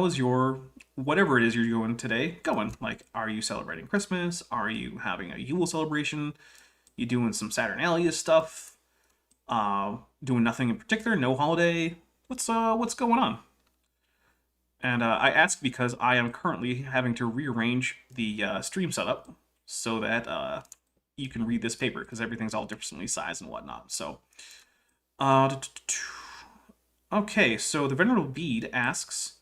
is your whatever it is you're doing today going? Like, are you celebrating Christmas? Are you having a Yule celebration? You doing some Saturnalia stuff? Doing nothing in particular? No holiday? What's going on? And I ask because I am currently having to rearrange the stream setup so that you can read this paper, because everything's all differently sized and whatnot. So, okay, so the Venerable Bede asks,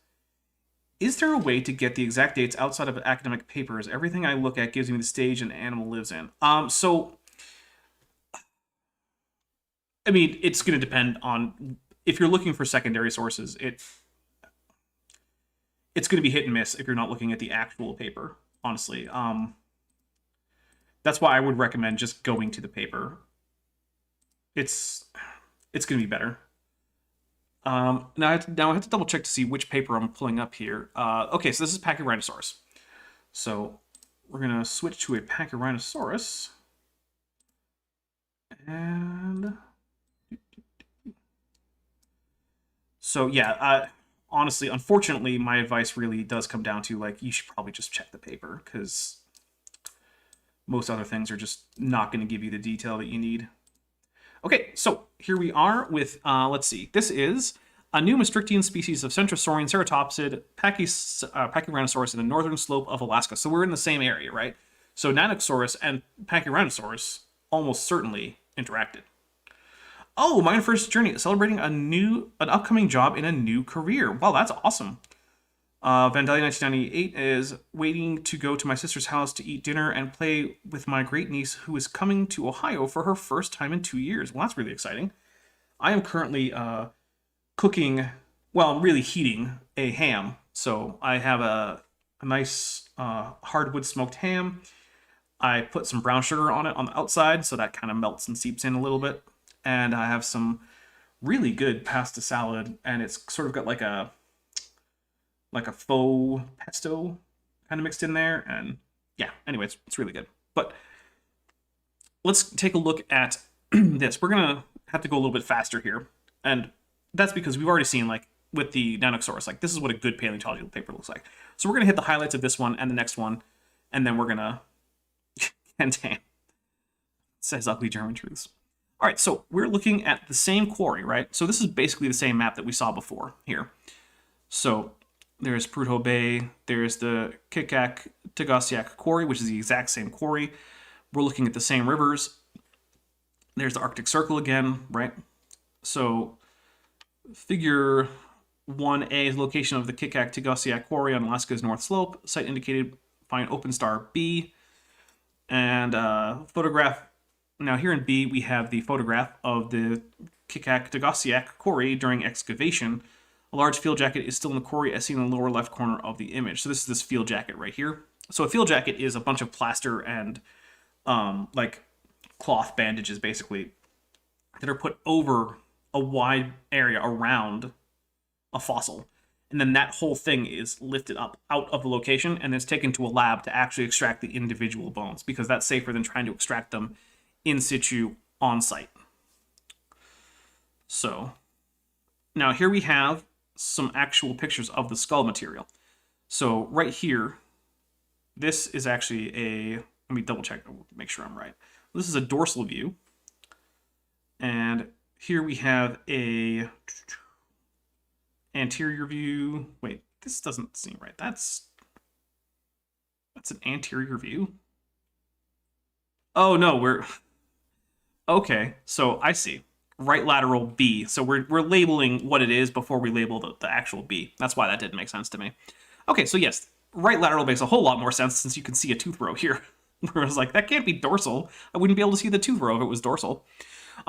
is there a way to get the exact dates outside of academic papers? Everything I look at gives me the stage an animal lives in. So, I mean, it's going to depend on, if you're looking for secondary sources, it's going to be hit and miss if you're not looking at the actual paper, honestly. That's why I would recommend just going to the paper. It's going to be better. Now I have to double check to see which paper I'm pulling up here. Okay, so this is Pachyrhinosaurus. So we're going to switch to a Pachyrhinosaurus. And so yeah, honestly, unfortunately, my advice really does come down to, like, you should probably just check the paper, because most other things are just not going to give you the detail that you need. Okay, so here we are with, let's see, this is a new Maastrichtian species of Centrosaurian Ceratopsid, Pachyrhinosaurus in the northern slope of Alaska. So we're in the same area, right? So Nanuqsaurus and Pachyrhinosaurus almost certainly interacted. Oh, my first journey, celebrating an upcoming job in a new career. Wow, that's awesome. Vandalia 1998 is waiting to go to my sister's house to eat dinner and play with my great niece, who is coming to Ohio for her first time in 2 years. Well, that's really exciting. I am currently cooking, well, really heating a ham. So I have a nice hardwood smoked ham. I put some brown sugar on it on the outside, so that kind of melts and seeps in a little bit. And I have some really good pasta salad, and it's sort of got like a faux pesto kind of mixed in there. And yeah, anyway, it's really good. But let's take a look at this. We're going to have to go a little bit faster here. And that's because we've already seen, like, with the Nanuqsaurus, like, this is what a good paleontological paper looks like. So we're going to hit the highlights of this one and the next one, and then we're going to... and damn. It says ugly German truths. All right, so we're looking at the same quarry, right? So this is basically the same map that we saw before here. So there's Prudhoe Bay, there's the Kikak-Tegasiak quarry, which is the exact same quarry. We're looking at the same rivers. There's the Arctic Circle again, right? So figure 1A is location of the Kikak-Tegasiak quarry on Alaska's north slope. Site indicated, find open star B. And photograph. Now here in B, we have the photograph of the Kikak-Tegasiak quarry during excavation. A large field jacket is still in the quarry as seen in the lower left corner of the image. So this is this field jacket right here. So a field jacket is a bunch of plaster and like cloth bandages basically that are put over a wide area around a fossil. And then that whole thing is lifted up out of the location and it's taken to a lab to actually extract the individual bones because that's safer than trying to extract them in situ on site. So now here we have some actual pictures of the skull material. So right here, this is actually a, let me double check, make sure I'm right. This is a dorsal view. And here we have a anterior view. Wait, this doesn't seem right. That's an anterior view. Oh no, we're okay. So I see. Right lateral B. So we're labeling what it is before we label the actual B. That's why that didn't make sense to me. Okay, so yes, right lateral makes a whole lot more sense since you can see a tooth row here. Where I was like, that can't be dorsal. I wouldn't be able to see the tooth row if it was dorsal.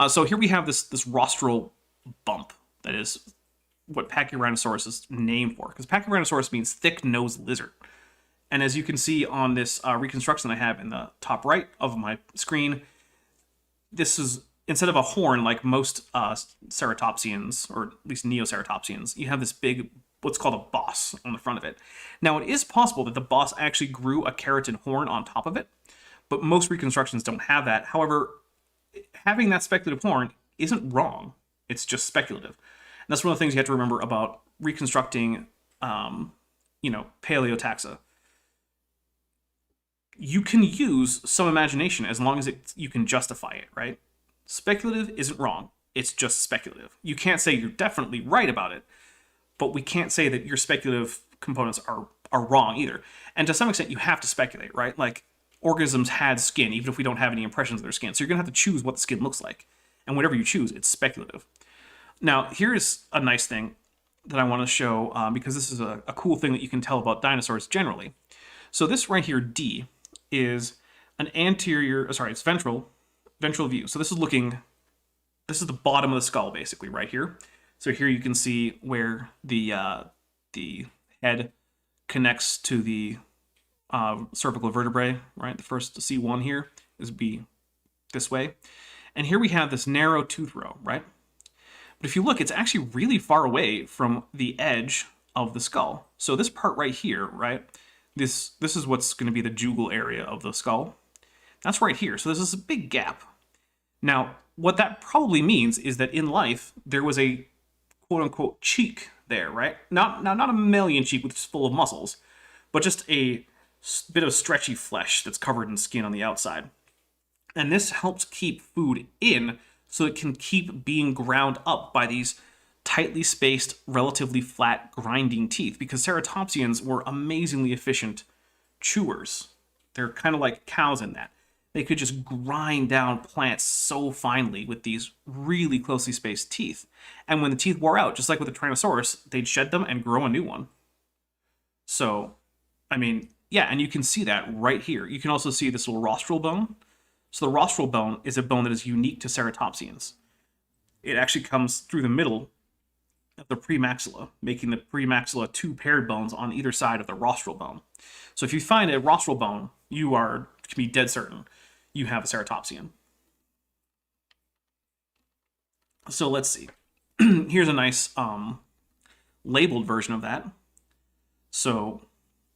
So here we have this rostral bump. That is what Pachyrhinosaurus is named for. Because Pachyrhinosaurus means thick-nosed lizard. And as you can see on this reconstruction I have in the top right of my screen, this is, instead of a horn like most ceratopsians, or at least neoceratopsians, you have this big, what's called a boss on the front of it. Now, it is possible that the boss actually grew a keratin horn on top of it, but most reconstructions don't have that. However, having that speculative horn isn't wrong. It's just speculative. And that's one of the things you have to remember about reconstructing, paleotaxa. You can use some imagination as long as you can justify it, right? Speculative isn't wrong. It's just speculative. You can't say you're definitely right about it, but we can't say that your speculative components are wrong either. And to some extent, you have to speculate, right? Like, organisms had skin, even if we don't have any impressions of their skin. So you're going to have to choose what the skin looks like. And whatever you choose, it's speculative. Now, here's a nice thing that I want to show, because this is a cool thing that you can tell about dinosaurs generally. So this right here, D, is an it's ventral view. So this is the bottom of the skull, basically, right here. So here you can see where the head connects to the cervical vertebrae, right? The first C1 here is be this way. And here we have this narrow tooth row, right? But if you look, it's actually really far away from the edge of the skull. So this part right here, right? This is what's going to be the jugal area of the skull. That's right here. So there's this big gap. Now, what that probably means is that in life, there was a quote-unquote cheek there, right? Not a mammalian cheek which is full of muscles, but just a bit of stretchy flesh that's covered in skin on the outside. And this helps keep food in so it can keep being ground up by these tightly spaced, relatively flat grinding teeth, because ceratopsians were amazingly efficient chewers. They're kind of like cows in that. They could just grind down plants so finely with these really closely spaced teeth. And when the teeth wore out, just like with the Tyrannosaurus, they'd shed them and grow a new one. So, I mean, yeah, and you can see that right here. You can also see this little rostral bone. So the rostral bone is a bone that is unique to ceratopsians. It actually comes through the middle of the premaxilla, making the premaxilla two paired bones on either side of the rostral bone. So if you find a rostral bone, you can be dead certain you have a ceratopsian. So let's see. Here's a nice labeled version of that. So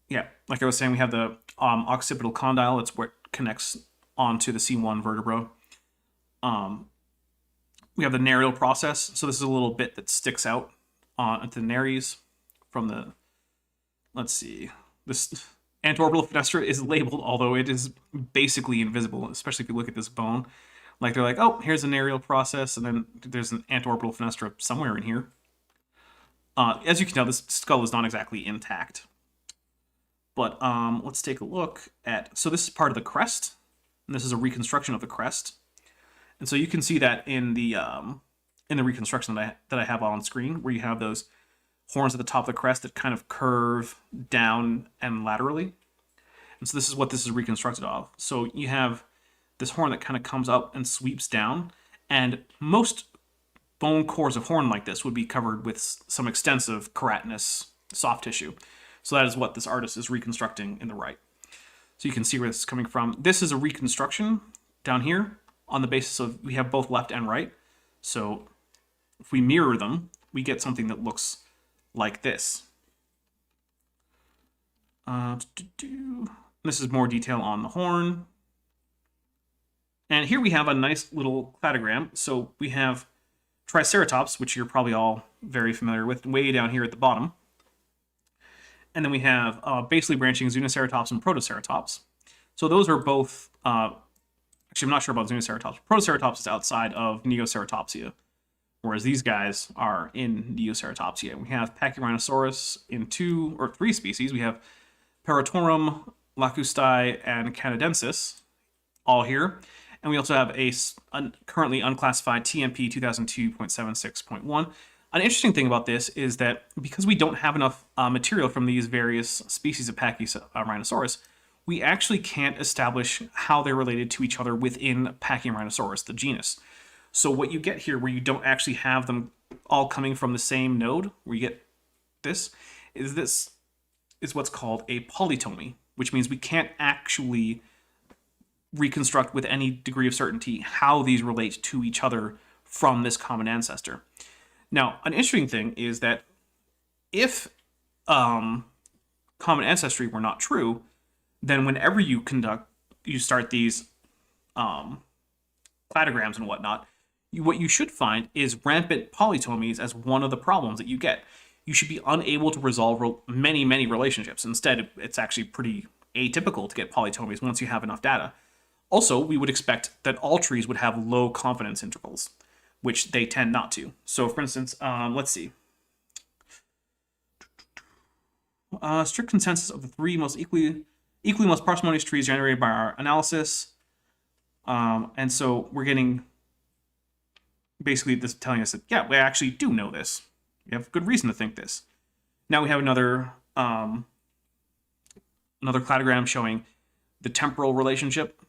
yeah, like I was saying, we have the occipital condyle. That's where it connects onto the C1 vertebra. We have the narial process. So this is a little bit that sticks out onto the nares from the, let's see, this anteorbital fenestra is labeled, although it is basically invisible, especially if you look at this bone. Like they're like, oh, here's an aerial process, and then there's an anterorbital fenestra somewhere in here. As you can tell, this skull is not exactly intact. But let's take a look at... So this is part of the crest, and this is a reconstruction of the crest. And so you can see that in the reconstruction that I have on screen, where you have those horns at the top of the crest that kind of curve down and laterally. And so this is what this is reconstructed of. So you have this horn that kind of comes up and sweeps down, and most bone cores of horn like this would be covered with some extensive keratinous soft tissue. So that is what this artist is reconstructing in the right. So you can see where this is coming from. This is a reconstruction down here on the basis of we have both left and right. So if we mirror them, we get something that looks like this. This is more detail on the horn. And here we have a nice little cladogram. So we have Triceratops, which you're probably all very familiar with, way down here at the bottom. And then we have basally branching Zuniceratops and Protoceratops. So those are both, actually I'm not sure about Zuniceratops. Protoceratops is outside of Neoceratopsia, whereas these guys are in Neoceratopsia. We have Pachyrhinosaurus in 2 or 3 species. We have Paratorum, Lacustae, and Canadensis, all here. And we also have a currently unclassified TMP 2002.76.1. An interesting thing about this is that because we don't have enough material from these various species of Pachyrhinosaurus, we actually can't establish how they're related to each other within Pachyrhinosaurus, the genus. So what you get here, where you don't actually have them all coming from the same node, where you get this is what's called a polytomy, which means we can't actually reconstruct with any degree of certainty how these relate to each other from this common ancestor. Now, an interesting thing is that if common ancestry were not true, then whenever you start these cladograms and whatnot, what you should find is rampant polytomies as one of the problems that you get. You should be unable to resolve many, many relationships. Instead, it's actually pretty atypical to get polytomies once you have enough data. Also, we would expect that all trees would have low confidence intervals, which they tend not to. So, for instance, let's see. Strict consensus of the 3 most equally most parsimonious trees generated by our analysis. And so we're getting basically this telling us that, yeah, we actually do know this. We have good reason to think this. Now we have another cladogram showing the temporal relationship.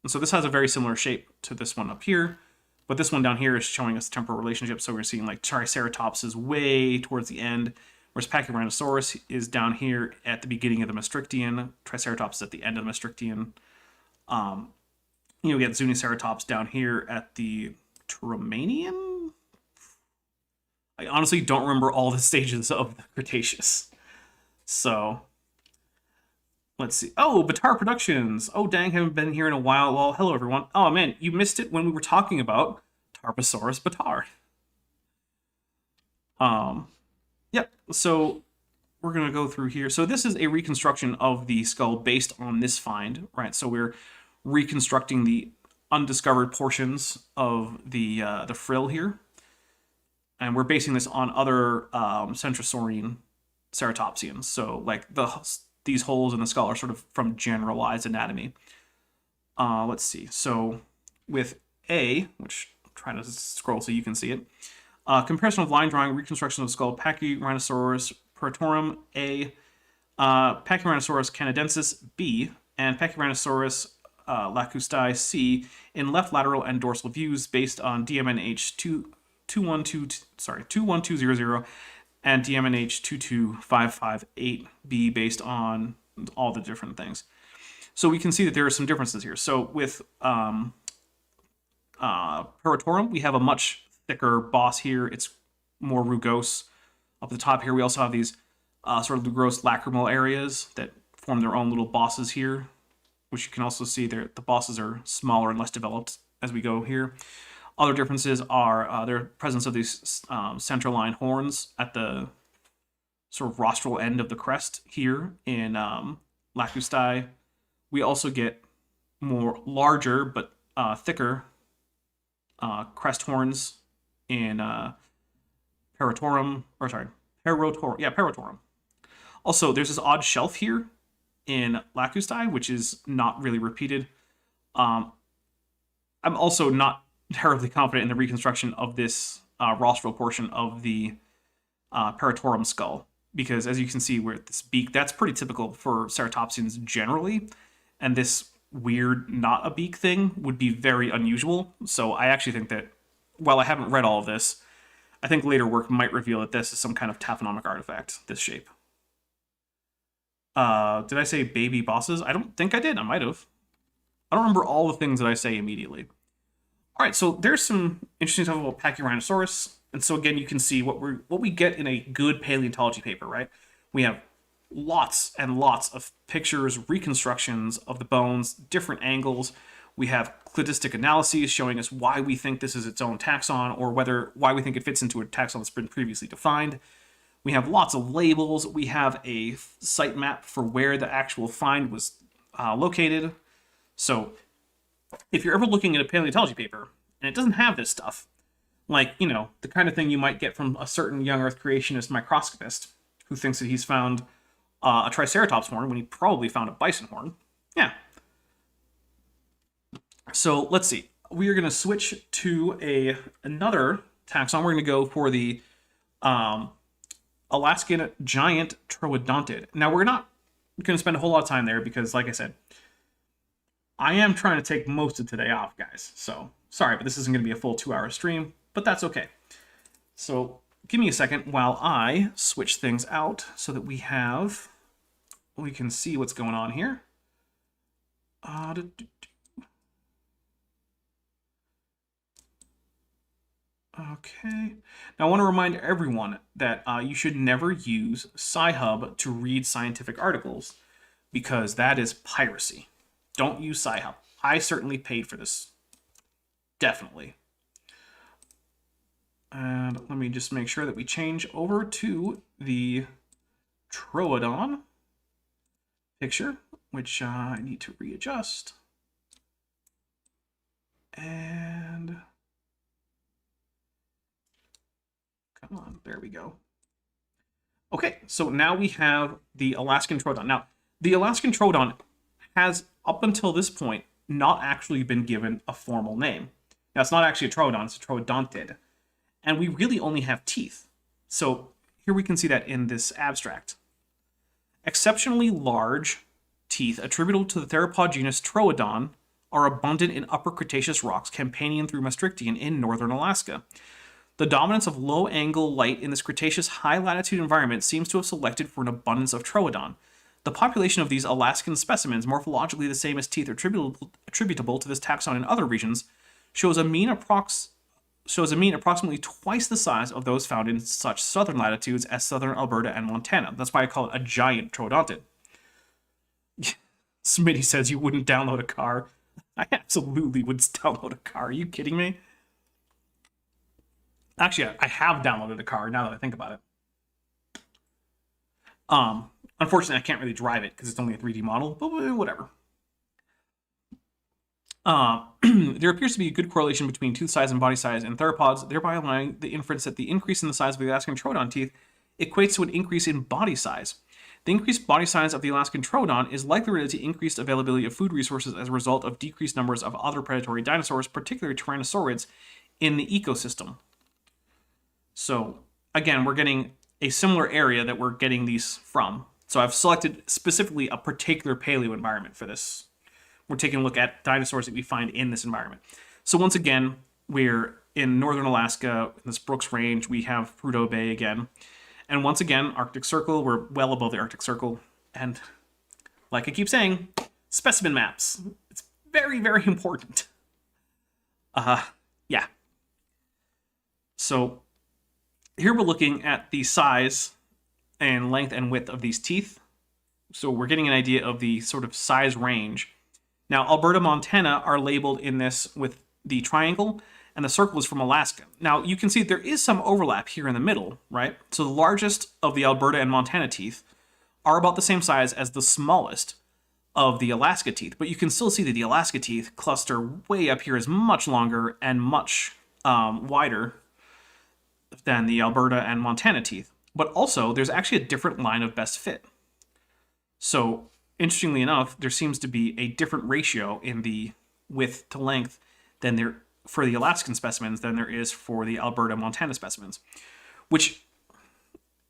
And so this has a very similar shape to this one up here, but this one down here is showing us temporal relationship. So we're seeing like Triceratops is way towards the end, whereas Pachyrhinosaurus is down here at the beginning of the Maastrichtian. Triceratops is at the end of the Maastrichtian. We get Zuniceratops down here at the Turomanian. I honestly don't remember all the stages of the Cretaceous. So let's see. Oh, Batar Productions. Oh, dang, haven't been here in a while. Well, hello, everyone. Oh, man, you missed it when we were talking about Tarbosaurus Batar. Yep, so we're going to go through here. So this is a reconstruction of the skull based on this find, right? So we're reconstructing the undiscovered portions of the frill here. And we're basing this on other Centrosaurine ceratopsians. So, like, these holes in the skull are sort of from generalized anatomy. Let's see. So with A, which I'm trying to scroll so you can see it, comparison of line drawing, reconstruction of the skull, Pachyrhinosaurus Paratorum A, Pachyrhinosaurus canadensis B, and Pachyrhinosaurus lacustae C in left lateral and dorsal views based on DMNH 21200 and DMNH 22558B based on all the different things. So we can see that there are some differences here. So with Paratorum, we have a much thicker boss here. It's more rugose. Up at the top here, we also have these sort of rugose lacrimal areas that form their own little bosses here, which you can also see there. The bosses are smaller and less developed as we go here. Other differences are their presence of these central line horns at the sort of rostral end of the crest here in Lacustae. We also get more larger but thicker crest horns in Paratorum, or sorry, Parotorum. Yeah, Parotorum. Also, there's this odd shelf here in Lacustae, which is not really repeated. I'm also not terribly confident in the reconstruction of this rostral portion of the Paratorum skull, because as you can see, where this beak, that's pretty typical for ceratopsians generally, and this weird not a beak thing would be very unusual. So I actually think that, while I haven't read all of this, I think later work might reveal that this is some kind of taphonomic artifact, this shape. Did I say baby bosses? I don't think I did. I might have. I don't remember all the things that I say immediately. All right, so there's some interesting stuff about Pachyrhinosaurus. And so again, you can see what we get in a good paleontology paper, right? We have lots and lots of pictures, reconstructions of the bones, different angles. We have cladistic analyses showing us why we think this is its own taxon, or why we think it fits into a taxon that's been previously defined. We have lots of labels. We have a site map for where the actual find was located. So if you're ever looking at a paleontology paper and it doesn't have this stuff, like, you know, the kind of thing you might get from a certain young Earth creationist microscopist who thinks that he's found a Triceratops horn when he probably found a bison horn. Yeah. So let's see. We are going to switch to another taxon. We're going to go for the Alaskan giant troodontid. Now, we're not going to spend a whole lot of time there because, like I said, I am trying to take most of today off, guys. So, sorry, but this isn't going to be a full 2-hour stream, but that's okay. So, give me a second while I switch things out so that we can see what's going on here. Okay. Now, I want to remind everyone that you should never use Sci-Hub to read scientific articles, because that is piracy. Don't use Sci-Hub. I certainly paid for this. Definitely. And let me just make sure that we change over to the Troodon picture, which I need to readjust. And come on, there we go. Okay, so now we have the Alaskan Troodon. Now, the Alaskan Troodon has, up until this point, not actually been given a formal name. Now, it's not actually a Troodon, it's a Troodontid. And we really only have teeth. So here we can see that in this abstract. Exceptionally large teeth attributable to the theropod genus Troodon are abundant in Upper Cretaceous rocks Campanian through Maastrichtian in northern Alaska. The dominance of low-angle light in this Cretaceous high-latitude environment seems to have selected for an abundance of Troodon. The population of these Alaskan specimens, morphologically the same as teeth attributable to this taxon in other regions, shows a mean approximately twice the size of those found in such southern latitudes as southern Alberta and Montana. That's why I call it a giant troodontid. Smitty says you wouldn't download a car. I absolutely would download a car. Are you kidding me? Actually, I have downloaded a car now that I think about it. Unfortunately, I can't really drive it because it's only a 3D model, but whatever. There appears to be a good correlation between tooth size and body size in theropods, thereby allowing the inference that the increase in the size of the Alaskan Troodon teeth equates to an increase in body size. The increased body size of the Alaskan Troodon is likely related to increased availability of food resources as a result of decreased numbers of other predatory dinosaurs, particularly Tyrannosaurids, in the ecosystem. So, again, we're getting a similar area that we're getting these from. So I've selected specifically a particular paleo environment for this. We're taking a look at dinosaurs that we find in this environment. So once again, we're in northern Alaska, in this Brooks Range. We have Prudhoe Bay again. And once again, Arctic Circle. We're well above the Arctic Circle. And like I keep saying, specimen maps. It's very, very important. Yeah. So here we're looking at the size and length and width of these teeth. So we're getting an idea of the sort of size range. Now, Alberta, Montana are labeled in this with the triangle, and the circle is from Alaska. Now, you can see there is some overlap here in the middle, right? So the largest of the Alberta and Montana teeth are about the same size as the smallest of the Alaska teeth, but you can still see that the Alaska teeth cluster way up here is much longer and much wider than the Alberta and Montana teeth. But also, there's actually a different line of best fit. So, interestingly enough, there seems to be a different ratio in the width to length than there for the Alaskan specimens than there is for the Alberta and Montana specimens, which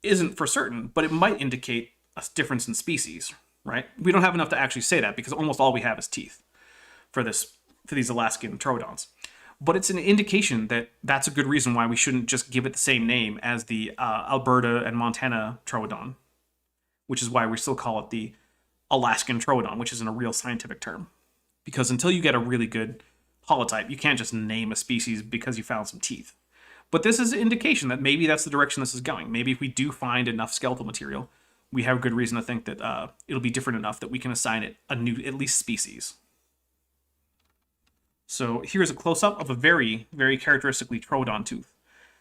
isn't for certain, but it might indicate a difference in species, right? We don't have enough to actually say that because almost all we have is teeth for these Alaskan troodons. But it's an indication that that's a good reason why we shouldn't just give it the same name as the Alberta and Montana troodon, which is why we still call it the Alaskan troodon, which isn't a real scientific term. Because until you get a really good holotype, you can't just name a species because you found some teeth. But this is an indication that maybe that's the direction this is going. Maybe if we do find enough skeletal material, we have good reason to think that it'll be different enough that we can assign it a new, at least, species. So here's a close-up of a very, very characteristically troodon tooth.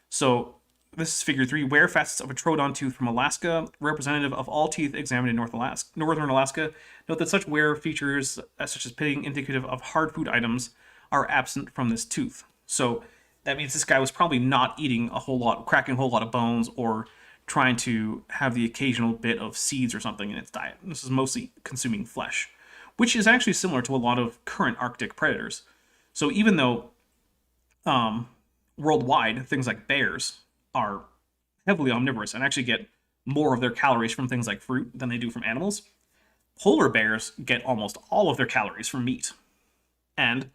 So this is figure 3, wear facets of a troodon tooth from Alaska, representative of all teeth examined in northern Alaska. Note that such wear features, such as pitting, indicative of hard food items, are absent from this tooth. So that means this guy was probably not eating a whole lot, cracking a whole lot of bones, or trying to have the occasional bit of seeds or something in its diet. This is mostly consuming flesh, which is actually similar to a lot of current Arctic predators. So even though worldwide things like bears are heavily omnivorous and actually get more of their calories from things like fruit than they do from animals, polar bears get almost all of their calories from meat. And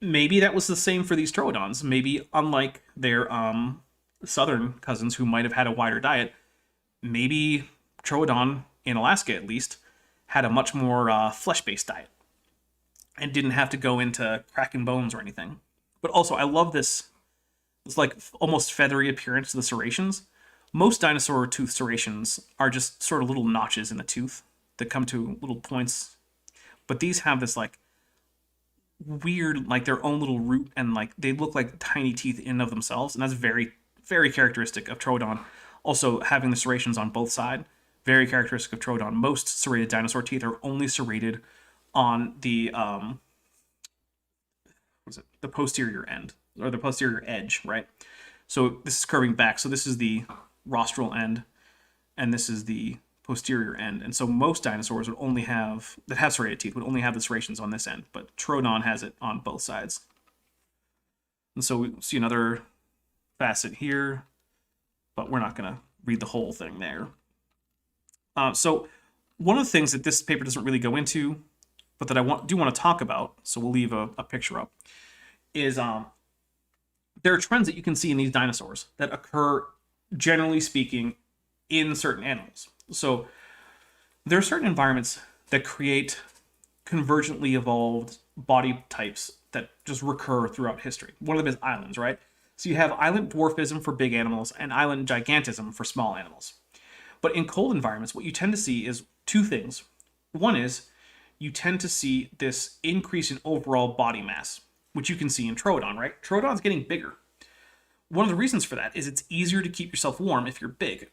maybe that was the same for these troodons. Maybe unlike their southern cousins who might have had a wider diet, maybe troodon, in Alaska at least, had a much more flesh-based diet and didn't have to go into cracking bones or anything. But also, I love this like almost feathery appearance to the serrations. Most dinosaur tooth serrations are just sort of little notches in the tooth that come to little points. But these have this like weird, like their own little root, and like they look like tiny teeth in and of themselves, and that's very, very characteristic of troodon. Also, having the serrations on both sides, very characteristic of troodon. Most serrated dinosaur teeth are only serrated on the the posterior end, or the posterior edge, right? So this is curving back. So this is the rostral end, and this is the posterior end. And so most dinosaurs would only have, that have serrated teeth, would only have the serrations on this end, but troodon has it on both sides. And so we see another facet here, but we're not going to read the whole thing there. So one of the things that this paper doesn't really go into, but that I do want to talk about, so we'll leave a picture up, is there are trends that you can see in these dinosaurs that occur, generally speaking, in certain animals. So there are certain environments that create convergently evolved body types that just recur throughout history. One of them is islands, right? So you have island dwarfism for big animals and island gigantism for small animals. But in cold environments, what you tend to see is two things. One is you tend to see this increase in overall body mass, which you can see in troodon, right? Troodon's getting bigger. One of the reasons for that is it's easier to keep yourself warm if you're big.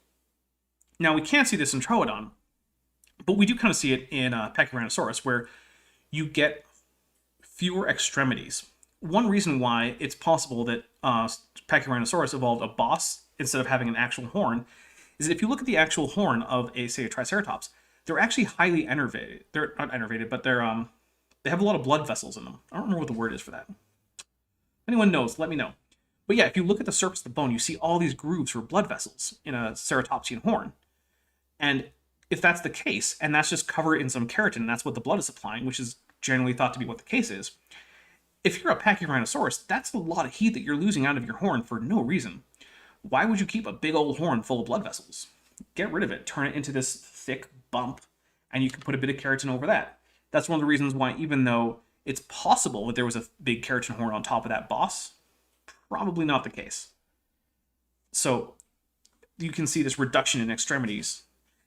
Now, we can't see this in troodon, but we do kind of see it in Pachyrhinosaurus, where you get fewer extremities. One reason why it's possible that Pachyrhinosaurus evolved a boss instead of having an actual horn is that if you look at the actual horn of, say, a Triceratops, they're actually highly innervated. They're not innervated, but they have a lot of blood vessels in them. I don't remember what the word is for that. If anyone knows, let me know. But yeah, if you look at the surface of the bone, you see all these grooves for blood vessels in a ceratopsian horn. And if that's the case, and that's just covered in some keratin, and that's what the blood is supplying, which is generally thought to be what the case is, if you're a Pachyrhinosaurus, that's a lot of heat that you're losing out of your horn for no reason. Why would you keep a big old horn full of blood vessels? Get rid of it, turn it into this thick bump, and you can put a bit of keratin over that. That's one of the reasons why, even though it's possible that there was a big keratin horn on top of that boss, probably not the case. So you can see this reduction in extremities.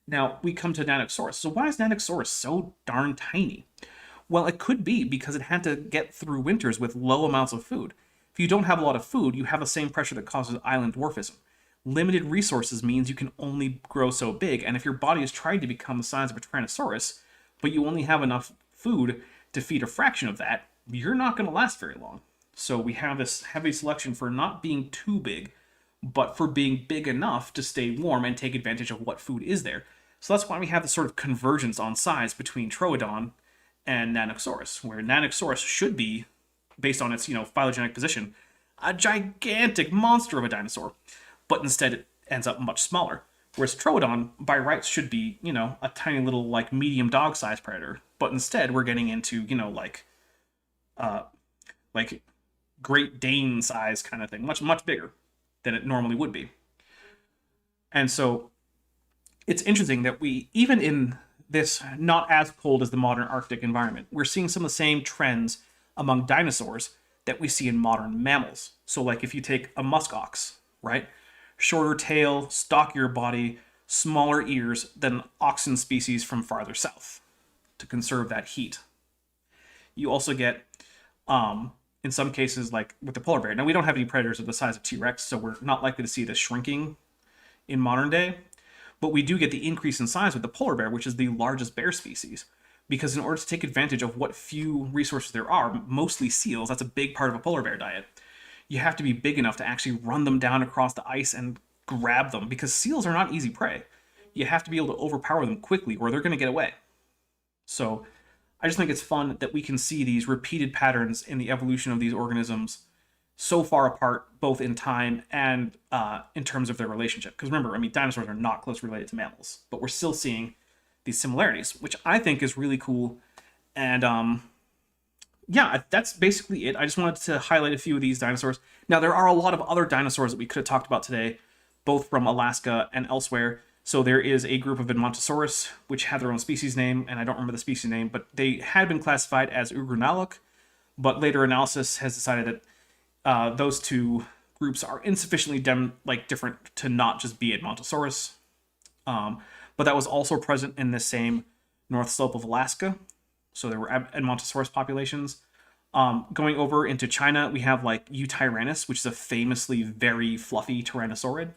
Now we come to Nanuqsaurus. So why is Nanuqsaurus so darn tiny? Well, it could be because it had to get through winters with low amounts of food. If you don't have a lot of food, you have the same pressure that causes island dwarfism. Limited resources means you can only grow so big, and if your body is trying to become the size of a Tyrannosaurus, but you only have enough food to feed a fraction of that, you're not going to last very long. So we have this heavy selection for not being too big, but for being big enough to stay warm and take advantage of what food is there. So that's why we have this sort of convergence on size between Troodon and Nanuqsaurus, where Nanuqsaurus should be, based on its phylogenetic position, a gigantic monster of a dinosaur, but instead it ends up much smaller. Whereas Troodon, by rights, should be a tiny little medium dog-sized predator, but instead we're getting into like Great Dane size kind of thing, much bigger than it normally would be. And so it's interesting that we, even in this not as cold as the modern Arctic environment, we're seeing some of the same trends among dinosaurs that we see in modern mammals. So like if you take a muskox, right? Shorter tail, stockier body, smaller ears than oxen species from farther south to conserve that heat. You also get, in some cases, like with the polar bear. Now, we don't have any predators of the size of T-Rex, so we're not likely to see this shrinking in modern day. But we do get the increase in size with the polar bear, which is the largest bear species. Because in order to take advantage of what few resources there are, mostly seals, that's a big part of a polar bear diet, you have to be big enough to actually run them down across the ice and grab them, because seals are not easy prey. You have to be able to overpower them quickly or they're going to get away. So I just think it's fun that we can see these repeated patterns in the evolution of these organisms so far apart, both in time and in terms of their relationship. Because remember, dinosaurs are not closely related to mammals, but we're still seeing these similarities, which I think is really cool. And yeah, that's basically it. I just wanted to highlight a few of these dinosaurs. Now, there are a lot of other dinosaurs that we could have talked about today, both from Alaska and elsewhere. So there is a group of Edmontosaurus, which had their own species name, and I don't remember the species name, but they had been classified as Ugrunaluc, but later analysis has decided that those two groups are insufficiently different to not just be Edmontosaurus. But that was also present in the same North Slope of Alaska. So there were Edmontosaurus populations. Going over into China, we have Eutyrannus, which is a famously very fluffy tyrannosaurid.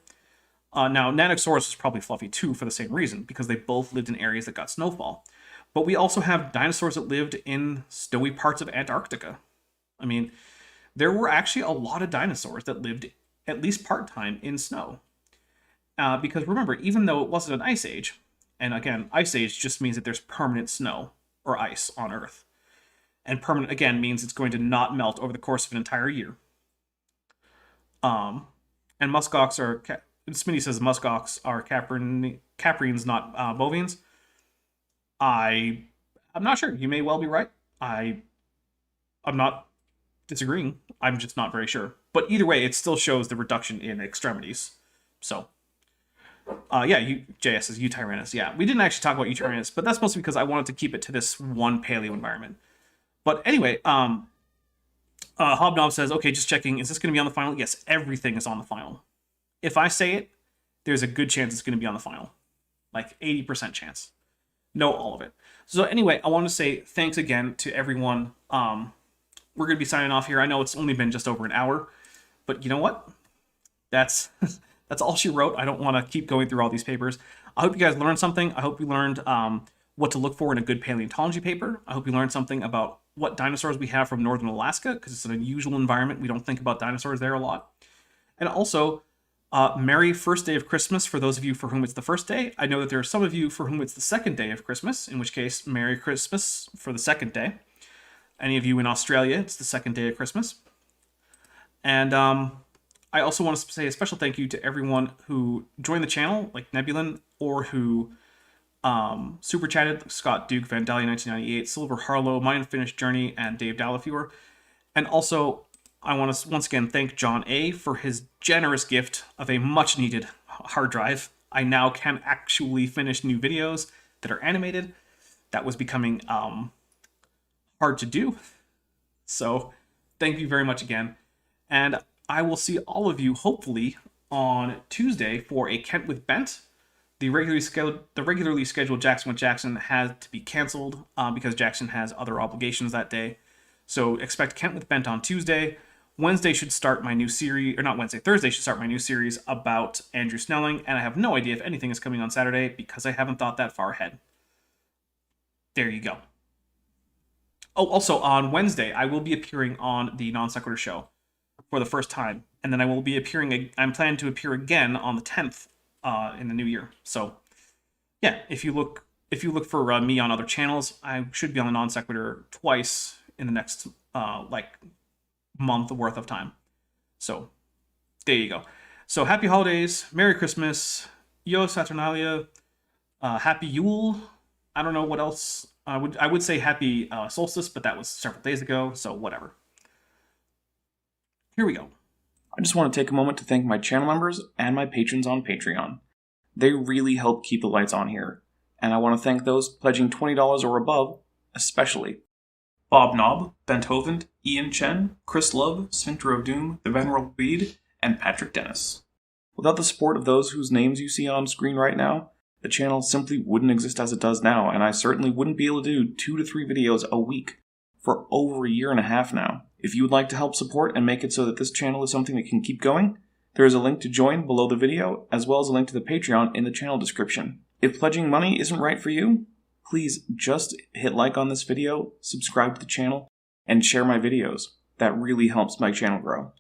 Now, Nanuqsaurus is probably fluffy too for the same reason, because they both lived in areas that got snowfall. But we also have dinosaurs that lived in snowy parts of Antarctica. There were actually a lot of dinosaurs that lived at least part-time in snow. Because remember, even though it wasn't an ice age, and again, ice age just means that there's permanent snow or ice on Earth. And permanent, again, means it's going to not melt over the course of an entire year. And muskox are... Smitty says muskox are caprines, not bovines. I'm not sure. You may well be right. I'm not disagreeing. I'm just not very sure. But either way, it still shows the reduction in extremities. So, yeah, JS says Eutyrannus. Yeah, we didn't actually talk about Eutyrannus, but that's mostly because I wanted to keep it to this one paleo environment. But anyway, Hobnob says, okay, just checking. Is this going to be on the final? Yes, everything is on the final. If I say it, there's a good chance it's going to be on the final. 80% chance. No, all of it. So anyway, I want to say thanks again to everyone. We're going to be signing off here. I know it's only been just over an hour, but you know what? That's all she wrote. I don't want to keep going through all these papers. I hope you guys learned something. I hope you learned what to look for in a good paleontology paper. I hope you learned something about what dinosaurs we have from northern Alaska, because it's an unusual environment. We don't think about dinosaurs there a lot. And also, Merry first day of Christmas for those of you for whom it's the first day. I know that there are some of you for whom it's the second day of Christmas, in which case, Merry Christmas for the second day. Any of you in Australia, it's the second day of Christmas. And I also want to say a special thank you to everyone who joined the channel, like Nebulin, or who super chatted, Scott Duke, Vandalia 1998, Silver Harlow, My Unfinished Journey, and Dave Dallafewer. And also, I want to once again thank John A. for his generous gift of a much-needed hard drive. I now can actually finish new videos that are animated. That was becoming hard to do. So thank you very much again. And I will see all of you, hopefully, on Tuesday for a Kent with Bent. The regularly scheduled Jackson with Jackson had to be canceled because Jackson has other obligations that day. So expect Kent with Bent on Tuesday. Wednesday should start my new series, or not Wednesday, Thursday should start my new series about Andrew Snelling, and I have no idea if anything is coming on Saturday because I haven't thought that far ahead. there you go. Oh, also on Wednesday, I will be appearing on the Non Sequitur show for the first time, and then I will be appearing. I'm planning to appear again on the 10th in the new year. So, yeah, if you look for me on other channels, I should be on the Non Sequitur twice in the next month worth of time. So, there you go. So, happy holidays, Merry Christmas, Yo Saturnalia, Happy Yule. I don't know what else. I would say happy solstice, but that was several days ago, so whatever. Here we go. I just want to take a moment to thank my channel members and my patrons on Patreon. They really help keep the lights on here, and I want to thank those pledging $20 or above, especially Bob Knob, Benthoven, Ian Chen, Chris Love, Sphincter of Doom, The Venerable Weed, and Patrick Dennis. Without the support of those whose names you see on screen right now, the channel simply wouldn't exist as it does now, and I certainly wouldn't be able to do 2 to 3 videos a week for over a year and a half now. If you would like to help support and make it so that this channel is something that can keep going, there is a link to join below the video, as well as a link to the Patreon in the channel description. If pledging money isn't right for you, please just hit like on this video, subscribe to the channel, and share my videos. That really helps my channel grow.